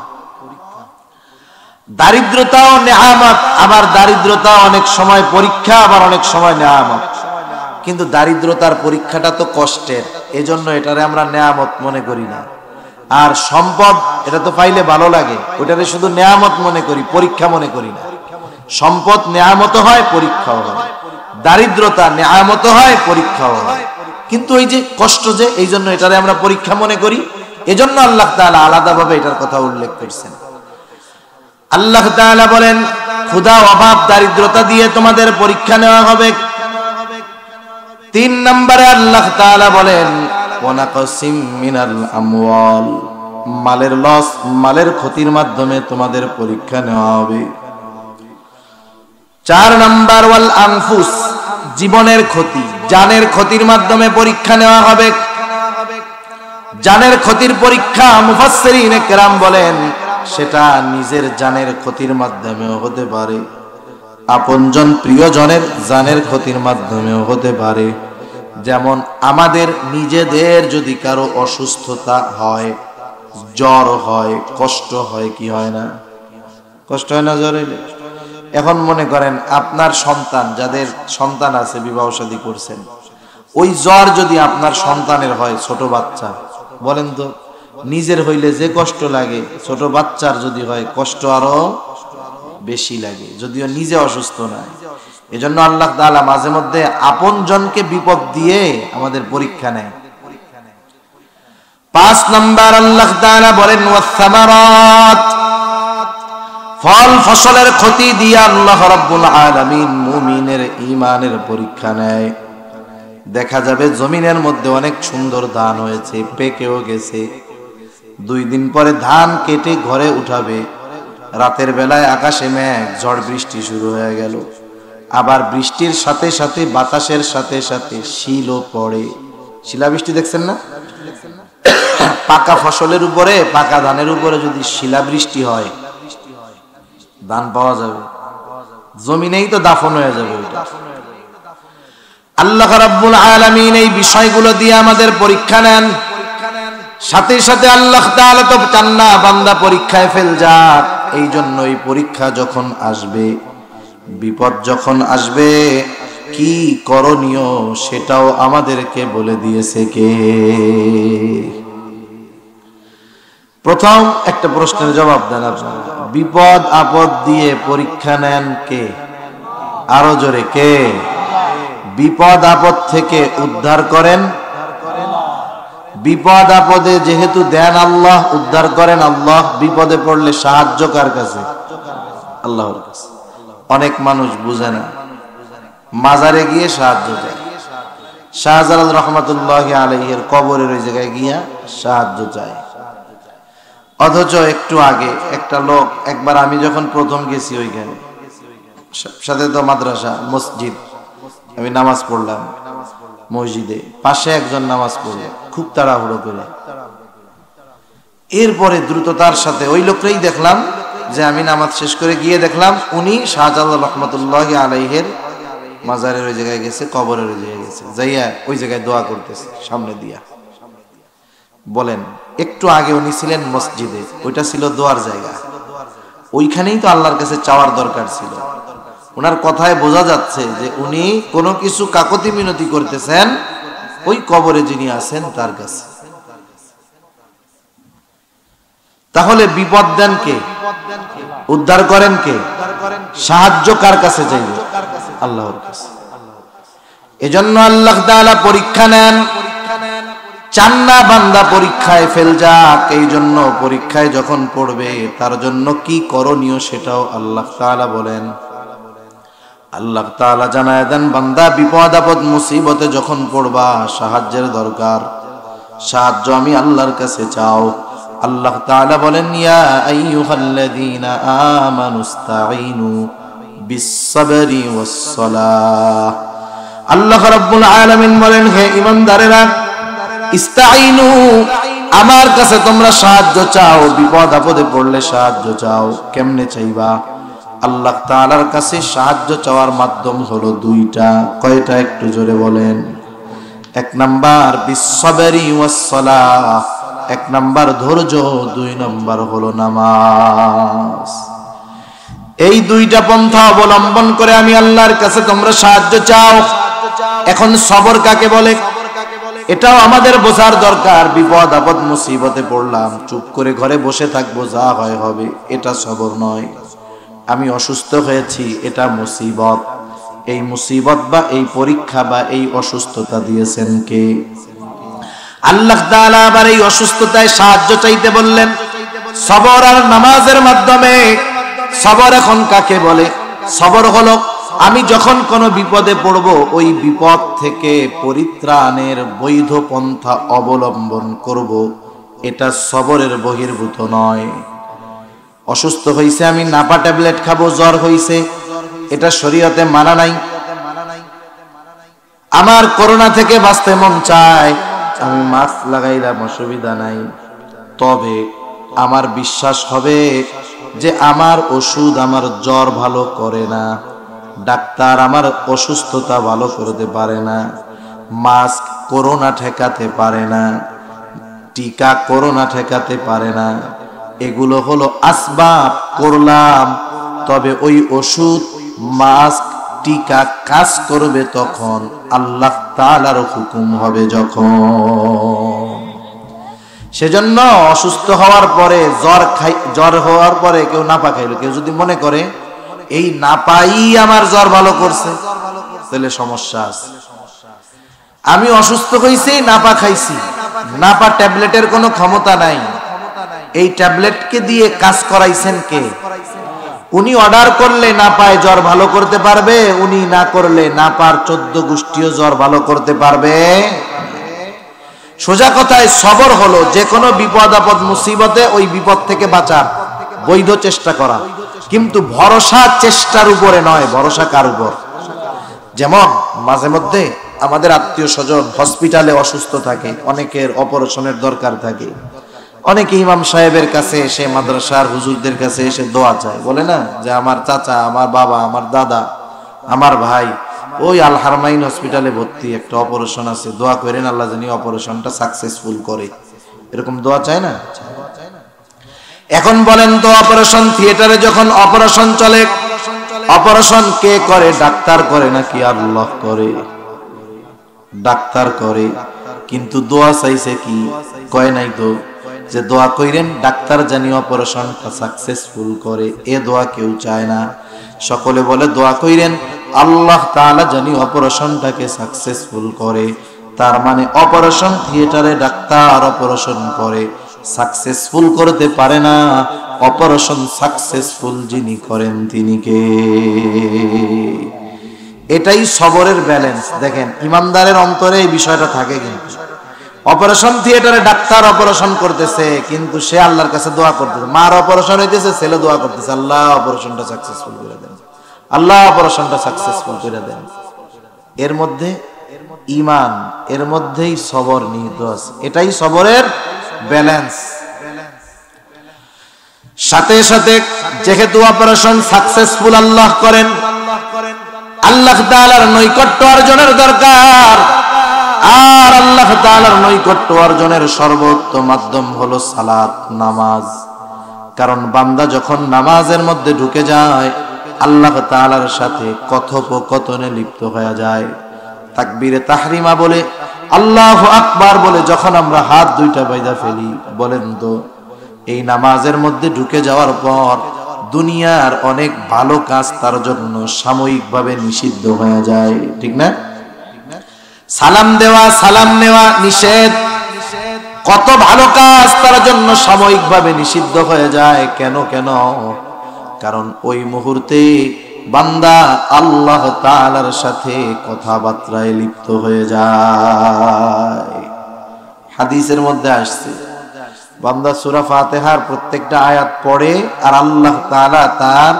Speaker 1: দারিদ্রতাও নিয়ামত, আবার দারিদ্রতা অনেক সময় পরীক্ষা, আবার অনেক সময় নিয়ামত। কিন্তু দারিদ্রতার পরীক্ষাটা তো কষ্টের, এজন্য এটারে আমরা নিয়ামত মনে করি না। আর সম্পদ এটা তো পাইলে ভালো লাগে, ওটারে শুধু নিয়ামত মনে করি, পরীক্ষা মনে করি না। সম্পদ নিয়ামত হয়, পরীক্ষাও হয়। দারিদ্রতা নিয়ামত হয়, পরীক্ষাও হয়। কিন্তু এই যে কষ্ট, যে এই জন্য এটারে আমরা পরীক্ষা মনে করি, এজন্য আল্লাহ তাআলা আলাদাভাবে এটার কথা উল্লেখ করেছেন। আল্লাহ তাআলা বলেন ক্ষুধা অভাব দারিদ্রতা দিয়ে তোমাদের পরীক্ষা নেওয়া হবে। 3 নম্বরে আল্লাহ তাআলা বলেন ওয়ানাকাসিম মিনাল আমওয়াল, মালের লস, মালের ক্ষতির মাধ্যমে তোমাদের পরীক্ষা নেওয়া হবে। 4 নাম্বার ওয়াল আনফুস, জীবনের ক্ষতি, জানের ক্ষতির মাধ্যমে পরীক্ষা নেওয়া হবে। জানের ক্ষতির পরীক্ষা মুফাসসিরিনে কেরাম বলেন সেটা নিজের জানের ক্ষতির মাধ্যমেও হতে পারে, আপনজন প্রিয়জনের জানের ক্ষতির মাধ্যমেও হতে পারে। যেমন আমাদের নিজেদের যদি কারো অসুস্থতা হয়, জ্বর হয়, কষ্ট হয়, কি হয় না? কষ্ট হয় না জ্বর হইলে? এখন মনে করেন আপনার সন্তান, যাদের সন্তান আছে বিবাহ শাদী করছেন, ওই জ্বর যদি আপনার সন্তানের হয়, ছোট বাচ্চা, বলেন তো নিজের হইলে যে কষ্ট লাগে, ছোট বাচ্চার যদি হয় কষ্ট আরো বেশি লাগে, যদিও নিজে অসুস্থ নয়। এজন্য আল্লাহ তাআলা মাঝে মধ্যে আপন জনকে বিপদ দিয়ে আমাদের পরীক্ষা নেয়। 5 নাম্বার আল্লাহ তাআলা বলেন ওয়াস-সামারাত, ফল ফসলের ক্ষতি দিয়ে আল্লাহ রাব্বুল আলামিন মুমিনের ঈমানের পরীক্ষা নেয়। দেখা যাবে জমিনের মধ্যে অনেক সুন্দর ধান হয়েছে, পেকেও গেছে, 2 দিন পরে ধান কেটে ঘরে উঠাবে, রাতের বেলায় আকাশে মেঘ, ঝড় বৃষ্টি শুরু হয়ে গেল। আবার বৃষ্টির সাথে সাথে বাতাসের সাথে সাথে শিলও পড়ে, শিলাবৃষ্টি দেখছেন না? পাকা ফসলের উপরে, পাকা ধানের উপরে যদি শিলাবৃষ্টি হয়, ধান পাওয়া যাবে? জমিনেই তো দাফন হয়ে যাবে ওইটা। আল্লাহ রাব্বুল আলামিন এই বিষয়গুলো দিয়ে আমাদের পরীক্ষা নেন। সাথে সাথে আল্লাহ তাআলা তো চান না বান্দা পরীক্ষায় ফেল যাক। এই জন্য এই পরীক্ষা যখন আসবে, বিপদ যখন আসবে, কি করণীয় সেটাও আমাদেরকে বলে দিয়েছে কে? প্রথম একটা প্রশ্নের জবাব দেন আপনারা। বিপদ আপদ দিয়ে পরীক্ষা নেন কে? আরো জোরে, কে? বিপদ আপদ থেকে উদ্ধার করেন বিপদ আপদে যেহেতু দেন আল্লাহ, উদ্ধার করেন আল্লাহ। বিপদে পড়লে সাহায্য কার কাছে? আল্লাহর কাছে। অনেক মানুষ বুঝে না, মাজারে গিয়ে সাহায্য চায়। শাহজালাল রহমাতুল্লাহি আলাইহির কবরের ওই জায়গায় গিয়া সাহায্য চায়। অথচ একটু আগে একটা লোক, একবার আমি যখন প্রথম গেছি ওইখানে, সাথে তো মাদ্রাসা মসজিদ, আমি নামাজ পড়লাম মসজিদে, পাশে একজন নামাজ পড়ল খুব তাড়াহুড়ো করে। এরপরে দ্রুততার সাথে ওই লোকটাই দেখলাম যে আমি নামাজ শেষ করে গিয়ে দেখলাম উনি শাহজালাল রহমাতুল্লাহি আলাইহির মাজারের ওই জায়গায় গেছে, কবরের ওই জায়গায় গেছে, যাইয়া ওই জায়গায় দোয়া করতেছে সামনে দিয়া। বলেন, একটু আগে উনি ছিলেন মসজিদে, ওইটা ছিল দোয়ার জায়গা, ওইখানেই তো আল্লাহর কাছে চাওয়ার দরকার ছিল। ওনার কথায় বোঝা যাচ্ছে যে উনি কোনো কিছু কাকতি মিনতি করতেছেন ওই কবরে যিনি আছেন তার কাছে। তাহলে বিপদ দেন কে? উদ্ধার করেন কে? সাহায্য কার কাছে চাইবে? আল্লাহর কাছে। এজন্য আল্লাহ তাআলা পরীক্ষা নেন, চান না বান্দা পরীক্ষায় ফেল যাক। এই জন্য পরীক্ষায় যখন পড়বে তার জন্য কি করণীয় সেটাও আল্লাহ তাআলা বলেন। আল্লাহ তাআলা জানায় দেন, বান্দা বিপদ আপদ মুসিবতে যখন পড়বা, সাহায্যের দরকার, সাহায্য আমি আল্লাহর কাছে চাও। আল্লাহ তাআলা বলেন, ইয়া আইয়ুহাল্লাযীনা আমানুস্তাঈনু বিস-সাবরি ওয়াস-সালাহ। আল্লাহ রাব্বুল আলামিন বলেন, হে ঈমানদারেরা, ইস্তাঈনু, আমার কাছে তোমরা সাহায্য চাও। বিপদ আপদে পড়লে সাহায্য চাও। কেমনে চাইবা? আল্লাহ তাআলার কাছে সাহায্য চাওয়ার মাধ্যম হলো দুইটা। কয়টা একটু জোরে বলেন? এক নাম্বার বিস-সাবরি ওয়াস-সালাহ, এক নাম্বার ধৈর্য, দুই নাম্বার হলো নামাজ। এই দুইটা পন্থা অবলম্বন করে আমি আল্লাহর কাছে তোমরা সাহায্য চাও। এখন সবর কাকে বলে এটাও আমাদের বোঝার দরকার। বিপদ আপদ মুসিবতে পড়লাম, চুপ করে ঘরে বসে থাকবো, যা হয় হবে, এটা সবর নয়। আমি অসুস্থ হয়েছি, এটা মুসিবত। এই মুসিবত বা এই পরীক্ষা বা এই অসুস্থতা দিয়েছেন কে? আল্লাহ তাআলা আবার এই অসুস্থতায় সাহায্য চাইতে বললেন সবর আর নামাজের মাধ্যমে। সবর এখন কাকে বলে? সবর হলো আমি যখন কোনো বিপদে পড়ব, ওই বিপদ থেকে পরিত্রাণের বৈধ পন্থা অবলম্বন করব, এটা সবরের বহির্ভূত নয়। অসুস্থ হইছে, আমি নাপা ট্যাবলেট খাবো, জ্বর হইছে, এটা শরীয়তে মানা নাই। আমার করোনা থেকে বাঁচতে মন চায়, আমি মাস্ক লাগাইলাম, অসুবিধা নাই। তবে আমার বিশ্বাস হবে যে আমার ওষুধ আমার জ্বর ভালো করে না, ডাক্তার আমার অসুস্থতা ভালো করতে পারে না, মাস্ক করোনা ঠেকাতে পারে না, টিকা করোনা ঠেকাতে পারে না। এগুলো হলো আসবাব, করলাম। তবে ওই ওষুধ, মাস্ক, টিকা কাজ করবে তখন আল্লাহ তাআলার হুকুম হবে যখন। সেজন্য অসুস্থ হওয়ার পরে জ্বর হওয়ার পরে কেউ নাপা খাইলো, কেউ যদি মনে করে এই নাপাই আমার জ্বর ভালো করছে, তাহলে সমস্যা আছে। আমি অসুস্থ হইছি, নাপা খাইছি, নাপা ট্যাবলেটের কোনো ক্ষমতা নাই। এই ট্যাবলেটকে দিয়ে কাজ করাইছেন কে? উনি অর্ডার করলে না পায় জ্বর ভালো করতে পারবে, উনি না করলে না পার 14 গোষ্ঠীও জ্বর ভালো করতে পারবে। সোজা কথায় সবর হলো যে কোনো বিপদ আপদ মুসিবতে ওই বিপদ থেকে বাঁচার বৈধ চেষ্টা করা, কিন্তু ভরসা চেষ্টার উপরে নয়। ভরসা কার উপর? যেমন মাঝে মধ্যে আমাদের আত্মীয় স্বজন হসপিটালে অসুস্থ থাকে, অনেকের অপারেশনের দরকার থাকে, অনেকে ইমাম সাহেবের কাছে এসে, মাদ্রাসার হুজুরদের কাছে এসে দোয়া চায়, বলে না যে আমার চাচা, আমার বাবা, আমার দাদা, আমার ভাই ওই আল হারমাইন হসপিটালে ভর্তি, একটা অপারেশন আছে, দোয়া করেন আল্লাহ জানি অপারেশনটা সাকসেসফুল করে, এরকম দোয়া চায় না? এখন বলেন তো, অপারেশন থিয়েটারে যখন অপারেশন চলে, অপারেশন কে করে? ডাক্তার করে নাকি আল্লাহ করে? ডাক্তার করে। কিন্তু দোয়া চাইছে কি? কয় নাই তো যে দোয়া কইরেন ডাক্তার জানি অপারেশনটা সাকসেসফুল করে, এ দোয়া কেউ চায় না। সকলে বলে দোয়া কইরেন আল্লাহ তাআলা জানি অপারেশনটাকে সাকসেসফুল করে। তার মানে অপারেশন থিয়েটারে ডাক্তার অপারেশন করে, সাকসেসফুল করতে পারে না। অপারেশন সাকসেসফুল যিনি করেন তিনি কে? এটাই সবরের ব্যালেন্স। দেখেন ইমানদারের অন্তরে এই বিষয়টা থাকে। কিন্তু অপারেশন থিয়েটারে ডাক্তার অপারেশন করতেছে, কিন্তু সে আল্লাহর কাছে দোয়া করতেছে। মার অপারেশন হইতেছে, ছেলে দোয়া করতেছে আল্লাহ অপারেশনটা সাকসেসফুল করে দেন, আল্লাহ অপারেশনটা সাকসেসফুল করে দেন। এর মধ্যে ঈমান, এর মধ্যেই সবর নিহিত আছে। এটাই সবরের ব্যালেন্স। সাথে সাথে যেহেতু অপারেশন সাকসেসফুল আল্লাহ করেন, আল্লাহ তাআলার নৈকট্য অর্জনের দরকার। আর আল্লাহ তাআলার নৈকট্য অর্জনের সর্বোত্তম মাধ্যম হলো সালাত, নামাজ। কারণ বান্দা যখন নামাজের মধ্যে ঢুকে যায়, আল্লাহ তাআলার সাথে কথোপকথনে লিপ্ত হয়ে যায়। তাকবীরে তাহরিমা বলে, আল্লাহু আকবার বলে যখন আমরা হাত দুইটা বাইদা ফেলি, বলেন তো এই নামাজের মধ্যে ঢুকে যাওয়ার পর দুনিয়ার অনেক ভালো কাজ তার জন্য সাময়িকভাবে নিষিদ্ধ হয়ে যায়, ঠিক না? সালাম দেওয়া, সালাম নেওয়া নিষেধ। কত ভালো কাজ তার জন্য সাময়িকভাবে নিষিদ্ধ হয়ে যায়। কেন? কারণ ওই মুহূর্তে বান্দা আল্লাহ তাআলার সাথে কথাবার্তায় লিপ্ত হয়ে যায়। হাদিসের মধ্যে আসছে, বান্দা সূরা ফাতিহার প্রত্যেকটা আয়াত পড়ে আর আল্লাহ তাআলা তার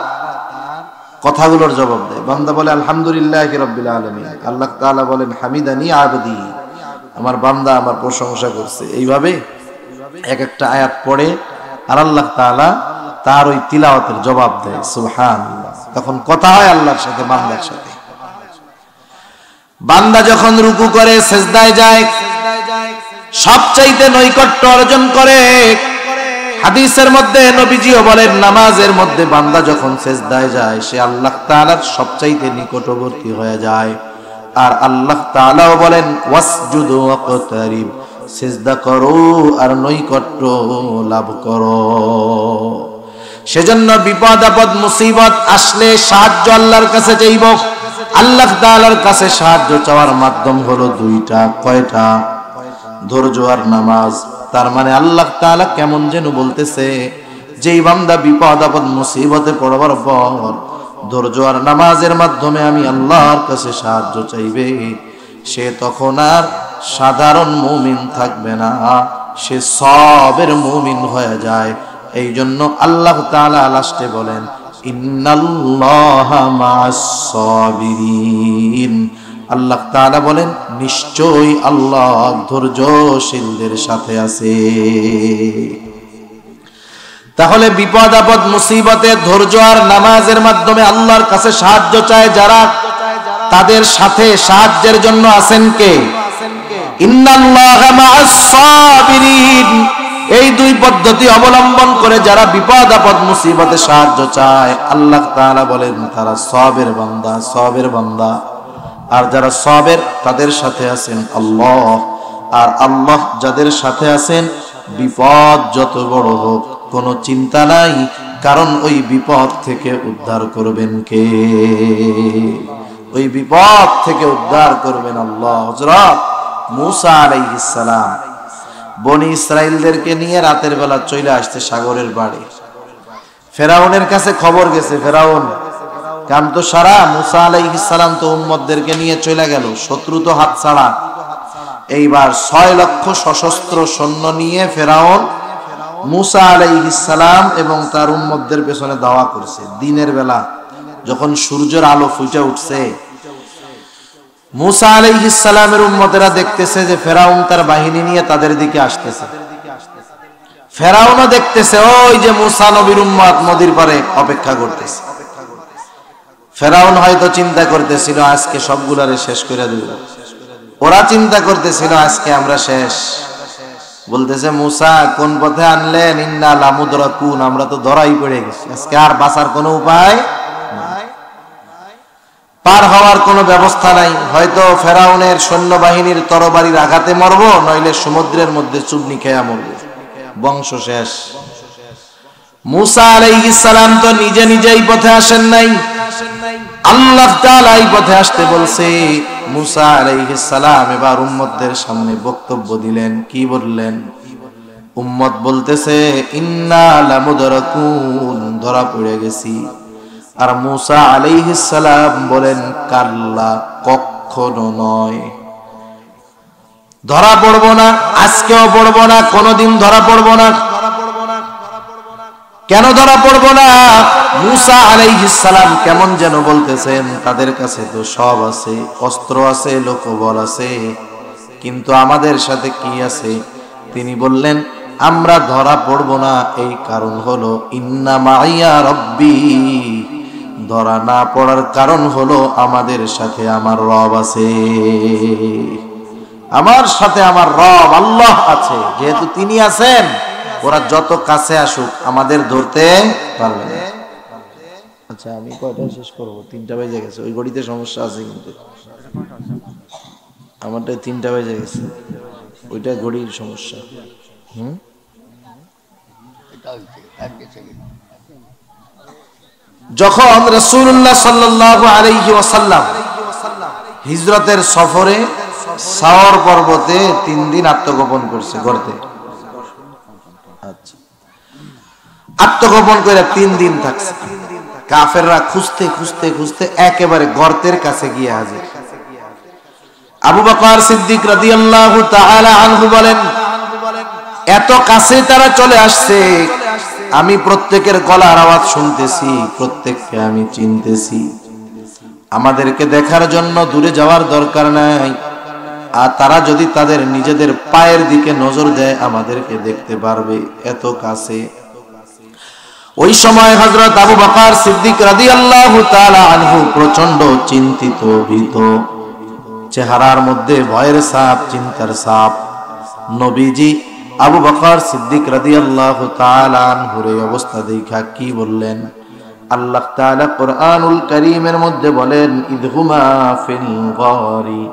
Speaker 1: কথাগুলোর জবাব দেয়। বান্দা বলে আলহামদুলিল্লাহি রাব্বিল আলামিন, আল্লাহ তাআলা বলেন হামিদানি আবদি, আমার বান্দা আমার প্রশংসা করছে। এইভাবে এক একটা আয়াত পড়ে আর আল্লাহ তাআলা তার ওই তিলাওয়াতের জবাব দেয়। সুবহানাল্লাহ। তখন কথা হয় আল্লাহর সাথে, বান্দার সাথে। বান্দা যখন রুকু করে, সিজদায় যায়, সবচাইতে নৈকট্য অর্জন করে। হাদিসের মধ্যে নবীজিও বলেন, নামাজের মধ্যে বান্দা যখন সিজদায় যায়, সে আল্লাহ তাআলার সবচাইতে নিকটবর্তী হয়ে যায়। আর আল্লাহ তাআলাও বলেন ওয়াসজুদু ওয়াকতারিব, সিজদা করো আর নৈকট্য লাভ করো। সেজন্য বিপদ আপদ মুসিবত আসলে সাহায্য আল্লাহর কাছে চাইব। আল্লাহ তাআলার কাছে সাহায্য চাওয়ার মাধ্যম হলো দুইটা। কয়টা? ধৈর্য আর নামাজ। তার মানে আল্লাহ তাআলা কেমন যেন বলতেছে, যেই বান্দা বিপদ আপদ মুসিবতে পড়বার পর ধৈর্য আর নামাজের মাধ্যমে আমি আল্লাহর কাছে সাহায্য চাইবে, সে তখন আর সাধারণ মুমিন থাকবে না, সে সবের মুমিন হয়ে যায়। এই জন্য আল্লাহ তাআলা লাস্টে বলেন ইন্নাল্লাহা মা'আস সাবিরিন। আল্লাহ তাআলা বলেন নিশ্চয়ই আল্লাহ ধৈর্যশীলদের সাথে আছে। তাহলে বিপদ আপদ মুসিবতে ধৈর্য আর নামাজের মাধ্যমে আল্লাহর কাছে সাহায্য চায় যারা, তাদের সাথে সাহায্যের জন্য আছেন কে? ইন্নাল্লাহা মা'আস সাবিরিন। এই দুই পদ্ধতি অবলম্বন করে যারা বিপদ আপদ মুসিবতে সাহায্য চায়, আল্লাহ তাআলা বলেন তারা সবের বান্দা, সবের বান্দা। আর যারা সবের, তাদের সাথে আছেন আল্লাহ। আর আল্লাহ যাদের সাথে আছেন, বিপদ যত বড় হোক কোনো চিন্তা নাই, কারণ ওই বিপদ থেকে উদ্ধার করবেন কে? ওই বিপদ থেকে উদ্ধার করবেন আল্লাহ। হযরত মূসা আলাইহিস সালাম বনি ইসরাইলদেরকে নিয়ে রাতের বেলা চলে আসছে সাগরের পাড়ে। ফেরাউনের কাছে খবর গেছে, ফেরাউন কাম তো সারা, মূসা আলাইহিস সালাম তো উম্মতদেরকে নিয়ে চলে গেল, শত্রু তো হাত ছাড়া। এইবার 6 লক্ষ সশস্ত্র সৈন্য নিয়ে ফেরাউন মূসা আলাইহিস সালাম এবং তার উম্মতদের পেছনে দাওয়া করছে। দিনের বেলা যখন সূর্যের আলো ফুটে উঠছে, মুসা আলাইহিস সালামের উম্মতেরা দেখতেছে যে ফেরাউন তার বাহিনী নিয়ে তাদের দিকে আসতেছে। ফেরাউনও দেখতেছে ওই যে মুসা নবীর উম্মত নদীর পারে অপেক্ষা করতেছে। ফেরাউন হয়তো চিন্তা করতেছিল আজকে সবগুলারে শেষ করে দেব, ওরা চিন্তা করতেছিল আজকে আমরা শেষ। বলতেছে মুসা কোন পথে আনলেন? ইন্না লামুদরাকুন, আমরা তো ধরাই পড়ে গেছি, আজকে আর বাঁচার কোনো উপায় নাই, পার হওয়ার কোনো ব্যবস্থা নাই। হয়তো ফেরাউনের সৈন্যবাহিনীর তরবারির আঘাতে মরবো, নইলে সমুদ্রের মধ্যে চুবনি খেয়া মরবো, বংশ শেষ। মুসা আলাইহিস সালাম তো নিজে নিজেই পথে আসেন নাই, আল্লাহ তাআলা এই পথে আসতে বলছে। মুসা আলাইহিস সালাম এবার উম্মতদের সামনে বক্তব্য দিলেন। কি বললেন? উম্মত বলতেছে ইন্না লামুদরাকুন, ধরা পড়ে গেছি। আর মুসা আলাইহিস সালাম বলেন কাল্লা, কখনো নয়, ধরা পড়বো না, আজকেও পড়বো না, কোনোদিন ধরা পড়বো না। কেন ধরা পড়বো না? মুসা আলাইহিস সালাম কেমন যেন বলতেছেন তাদের কাছে তো সব আছে, অস্ত্র আছে, লোকবল আছে, কিন্তু আমাদের সাথে কি আছে? তিনি বললেন আমরা ধরা পড়বো না, এই কারণ হলো ইন্না মাইয়া রব্বি, ধরা না পড়ার কারণ হলো আমাদের সাথে আমার রব আছে, আমার সাথে আমার রব আল্লাহ আছে। যেহেতু তিনি আছেন, ওরা যত কাছে আসুক আমাদের ধরতে পারবে না। আচ্ছা আমি কয়টা শেষ করবো? 3টা বেজে গেছে। ওই ঘড়িতে সমস্যা আছে, কিন্তু আমারটা 3টা বেজে গেছে, ওইটা ঘড়ির সমস্যা। যখন রাসূলুল্লাহ সাল্লাল্লাহু আলাইহি ওয়াসাল্লাম হিজরতের সফরে সাওর পর্বতে 3 দিন আত্মগোপন করছে গর্তে। আচ্ছা, আত্মগোপন করে 3 দিন থাকছে। কাফেররা খুঁজতে খুঁজতে খুঁজতে একেবারে গর্তের কাছে গিয়ে হাজির। আবু বকর সিদ্দিক রাদিয়াল্লাহু তাআলা আনহু বলেন এত কাছে তারা চলে আসছে, আমি প্রত্যেকের গলার আওয়াজ শুনতেছি, প্রত্যেককে আমি চিনতেছি। আমাদেরকে দেখার জন্য দূরে যাওয়ার দরকার নাই, আর তারা যদি তাদের নিজেদের পায়ের দিকে নজর দেয় আমাদেরকে দেখতে পারবে, এত কাছে। ওই সময় হযরত আবু বকর সিদ্দিক রাদিয়াল্লাহু তাআলা আনহু প্রচন্ড চিন্তিত, ভীত, চেহারার মধ্যে ভয়ের ছাপ, চিন্তার ছাপ। নবীজি আবু বকর সিদ্দিক রাদিয়াল্লাহু তাআলা আনহুর এই অবস্থা দেখা কি বললেন? আল্লাহ তাআলা কুরআনুল কারীমের মধ্যে বলেন ইদহুমা ফিল গারি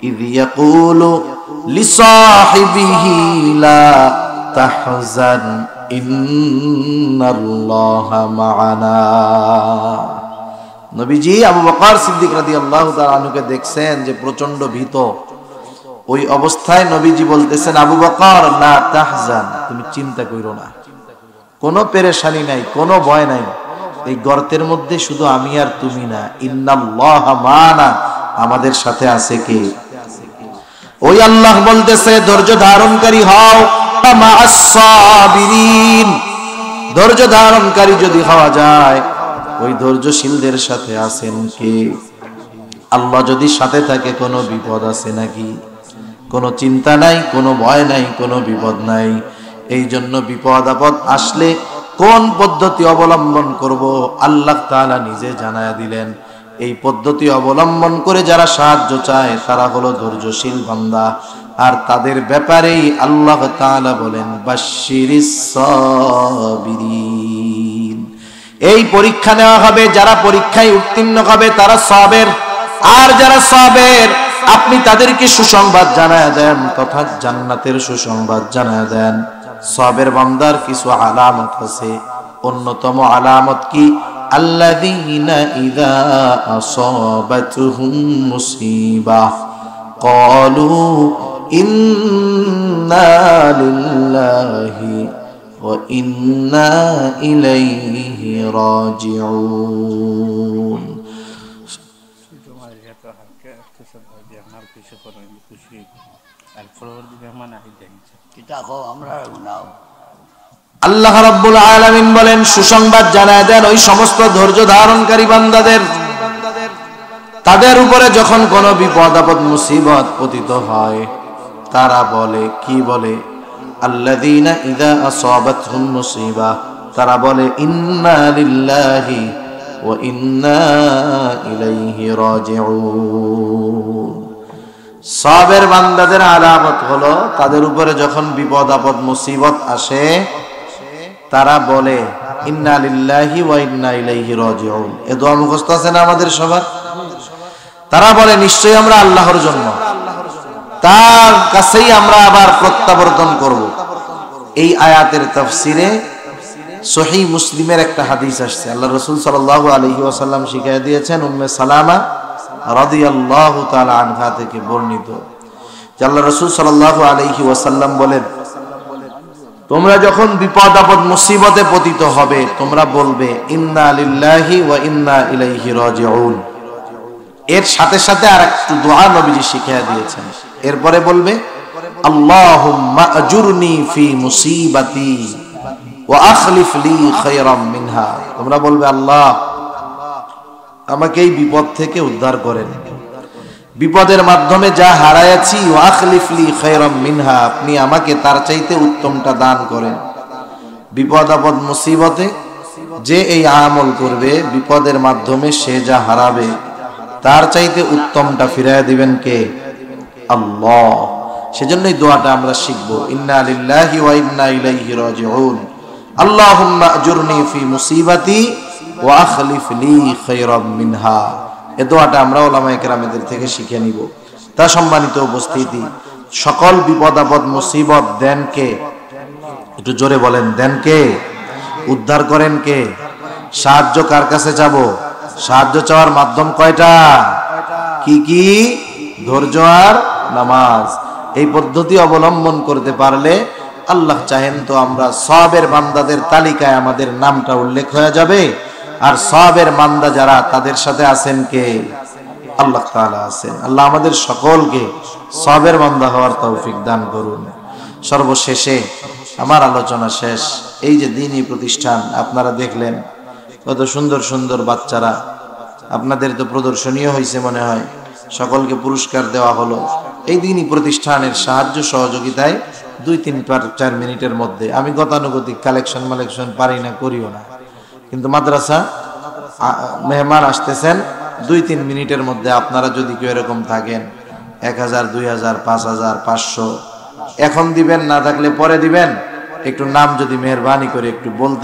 Speaker 1: ইয ইয়াকুলু লিসাহিবিহি লা তাহজান ইন্নাল্লাহা মা'ানা। নবীজি আবু বকর সিদ্দিক রাদিয়াল্লাহু তাআলা আনহুকে দেখছেন যে প্রচন্ড ভীত। ওই অবস্থায় নবীজি বলতেছেন আবু বকর লা তাহজান, তুমি চিন্তা কইরো না, কোনো পেরেশানি নাই, কোনো ভয় নাই। এই গর্তের মধ্যে শুধু আমি আর তুমি না, ইন্নাল্লাহা মা'ানা, আমাদের সাথে আছে কে? ওই আল্লাহ বলতেছে ধৈর্য ধারণকারী হও, মা'আস সাবিরিন, ধৈর্য ধারণকারী যদি হওয়া যায়, ওই ধৈর্যশীলদের সাথে আছেন কে? আল্লাহ যদি সাথে থাকে কোনো বিপদ আছে নাকি? কোনো চিন্তা নাই, কোনো ভয় নাই, কোনো বিপদ নাই। এই জন্য বিপদ আপদ আসলে কোন পদ্ধতি অবলম্বন করব আল্লাহ তাআলা নিজে জানায়া দিলেন। এই পদ্ধতি অবলম্বন করে যারা সাহায্য চায় তারা হলো ধৈর্যশীল বান্দা, আর তাদের ব্যাপারেই আল্লাহ তাআলা বলেন বাশশিরিস সাবিরিন। এই পরীক্ষা নেওয়া হবে, যারা পরীক্ষায় উত্তীর্ণ হবে তারা সাবের, আর যারা সাবের আপনি তাদেরকে সুসংবাদ জানায়া দেন, তথা জান্নাতের সুসংবাদ জানায়া দেন। সাবের বান্দার কিছু আলামত আছে, অন্যতম আলামত কি? আল্লাযীনা ইযা আসাবাতুহুম মুসিবাহ ক্বালু ইন্না লিল্লাহি ওয়া ইন্না ইলাইহি রাজিউন। আল্লাহ রাব্বুল আলামিন বলেন সুসংবাদ জানায় দেন ওই সমস্ত ধৈর্য ধারণকারী বান্দাদের তাদের উপরে যখন কোনো বিপদ আপদ মুসিবত পতিত হয় তারা বলে, কি বলে? আল্লাযীনা ইযা আসাবাতহুম মুসিবা, তারা বলে ইন্না লিল্লাহি ওয়া ইন্না ইলাইহি রাজিউন। সবের বান্দাদের আলামত হলো তাদের উপরে যখন বিপদ আপদ মুসিবত আসে তারা বলে ইন্না লিল্লাহি ওয়া ইন্না ইলাইহি রাজিউন। এ দোয়া মুখস্থ আছে না আমাদের সবার? তারা বলে নিশ্চয়ই আমরা আল্লাহর জন্য, তার কাছেই আমরা আবার প্রত্যাবর্তন করব। এই আয়াতের তাফসিরে সহিহ মুসলিমের একটা হাদিস আসছে। আল্লাহ রাসূল সাল্লাল্লাহু আলাইহি ওয়াসাল্লাম শিখিয়ে দিয়েছেন উম্মে সালামা রাদিয়াল্লাহু তাআলা আনহা থেকে বর্ণিত যে আল্লাহ রাসূল সাল্লাল্লাহু আলাইহি ওয়াসাল্লাম বলেন, তোমরা যখন বিপদ আপদ মুসিবতে পতিত হবে তোমরা বলবে ইন্না লিল্লাহি ওয়া ইন্না ইলাইহি রাজিউন। এর সাথে সাথে আরেকটু দোয়া নবীজি শিখিয়ে দিয়েছেন। এরপরে বলবে আল্লাহুম্মা আজুরনি ফি মুসিবাতি ওয়া আখলিফ লি খায়রাম মিনহা। তোমরা বলবে আল্লাহ আমাকে এই বিপদ থেকে উদ্ধার করেন, বিপদের মাধ্যমে যা হারায়াছি ওয়া আখলিফ লি খায়রাম মিনহা, আপনি আমাকে তার চাইতে উত্তমটা দান করেন। বিপদ আপদ মুসিবতে যে এই আমল করবে বিপদের মাধ্যমে সে যা হারাবে তার চাইতে উত্তমটা ফিরাইয়া দিবেন কে? আল্লাহ। সেজন্যই দোয়াটা আমরা শিখব, ইন্না লিল্লাহি ওয়া ইন্না ইলাইহি রাজিউন, আল্লাহুম্মা আজুরনি ফি মুসিবাতি ওয়া আখলিফ লি খায়রাম মিনহা। এই দোয়াটা আমরা উলামায়ে কেরামদের থেকে শিখে নিব। তা সম্মানিত উপস্থিতি, সকল বিপদ আপদ মুসিবত দেন কে? একটু জোরে বলেন, দেন কে? উদ্ধার করেন কে? সাহায্য কার কাছে যাব? সাহায্য চাওয়ার মাধ্যম কয়টা? কি কি? ধৈর্য আর নামাজ। এই পদ্ধতি অবলম্বন করতে পারলে আল্লাহ চাহেন তো আমরা সওয়াবের বান্দাদের তালিকায় আমাদের নামটা উল্লেখ হয়ে যাবে। আর সওয়াবের বান্দা যারা তাদের সাথে আছেন কে? আল্লাহ তাআলা আছেন। আল্লাহ আমাদের সকলকে সওয়াবের বান্দা হওয়ার তৌফিক দান করুন। সর্বশেষে আমার আলোচনা শেষ। এই যে দ্বীনি প্রতিষ্ঠান আপনারা দেখলেন, কত সুন্দর সুন্দর বাচ্চারা, আপনাদের তো প্রদর্শনীয় হয়েছে মনে হয়, সকলকে পুরস্কার দেওয়া হলো। এই দ্বীনি প্রতিষ্ঠানের সাহায্য সহযোগিতায় 2-3-4 মিনিটের মধ্যে, আমি গতানুগতিক কালেকশন পারি না, করিও না, কিন্তু মাদ্রাসা মেহমান আসতেছেন, 2-3 মিনিটের মধ্যে আপনারা যদি কেউ এরকম থাকেন 1000, 2000, 5000, 500 এখন দিবেন, না থাকলে পরে দিবেন, একটু নাম যদি মেহেরবানি করে একটু বলতেন।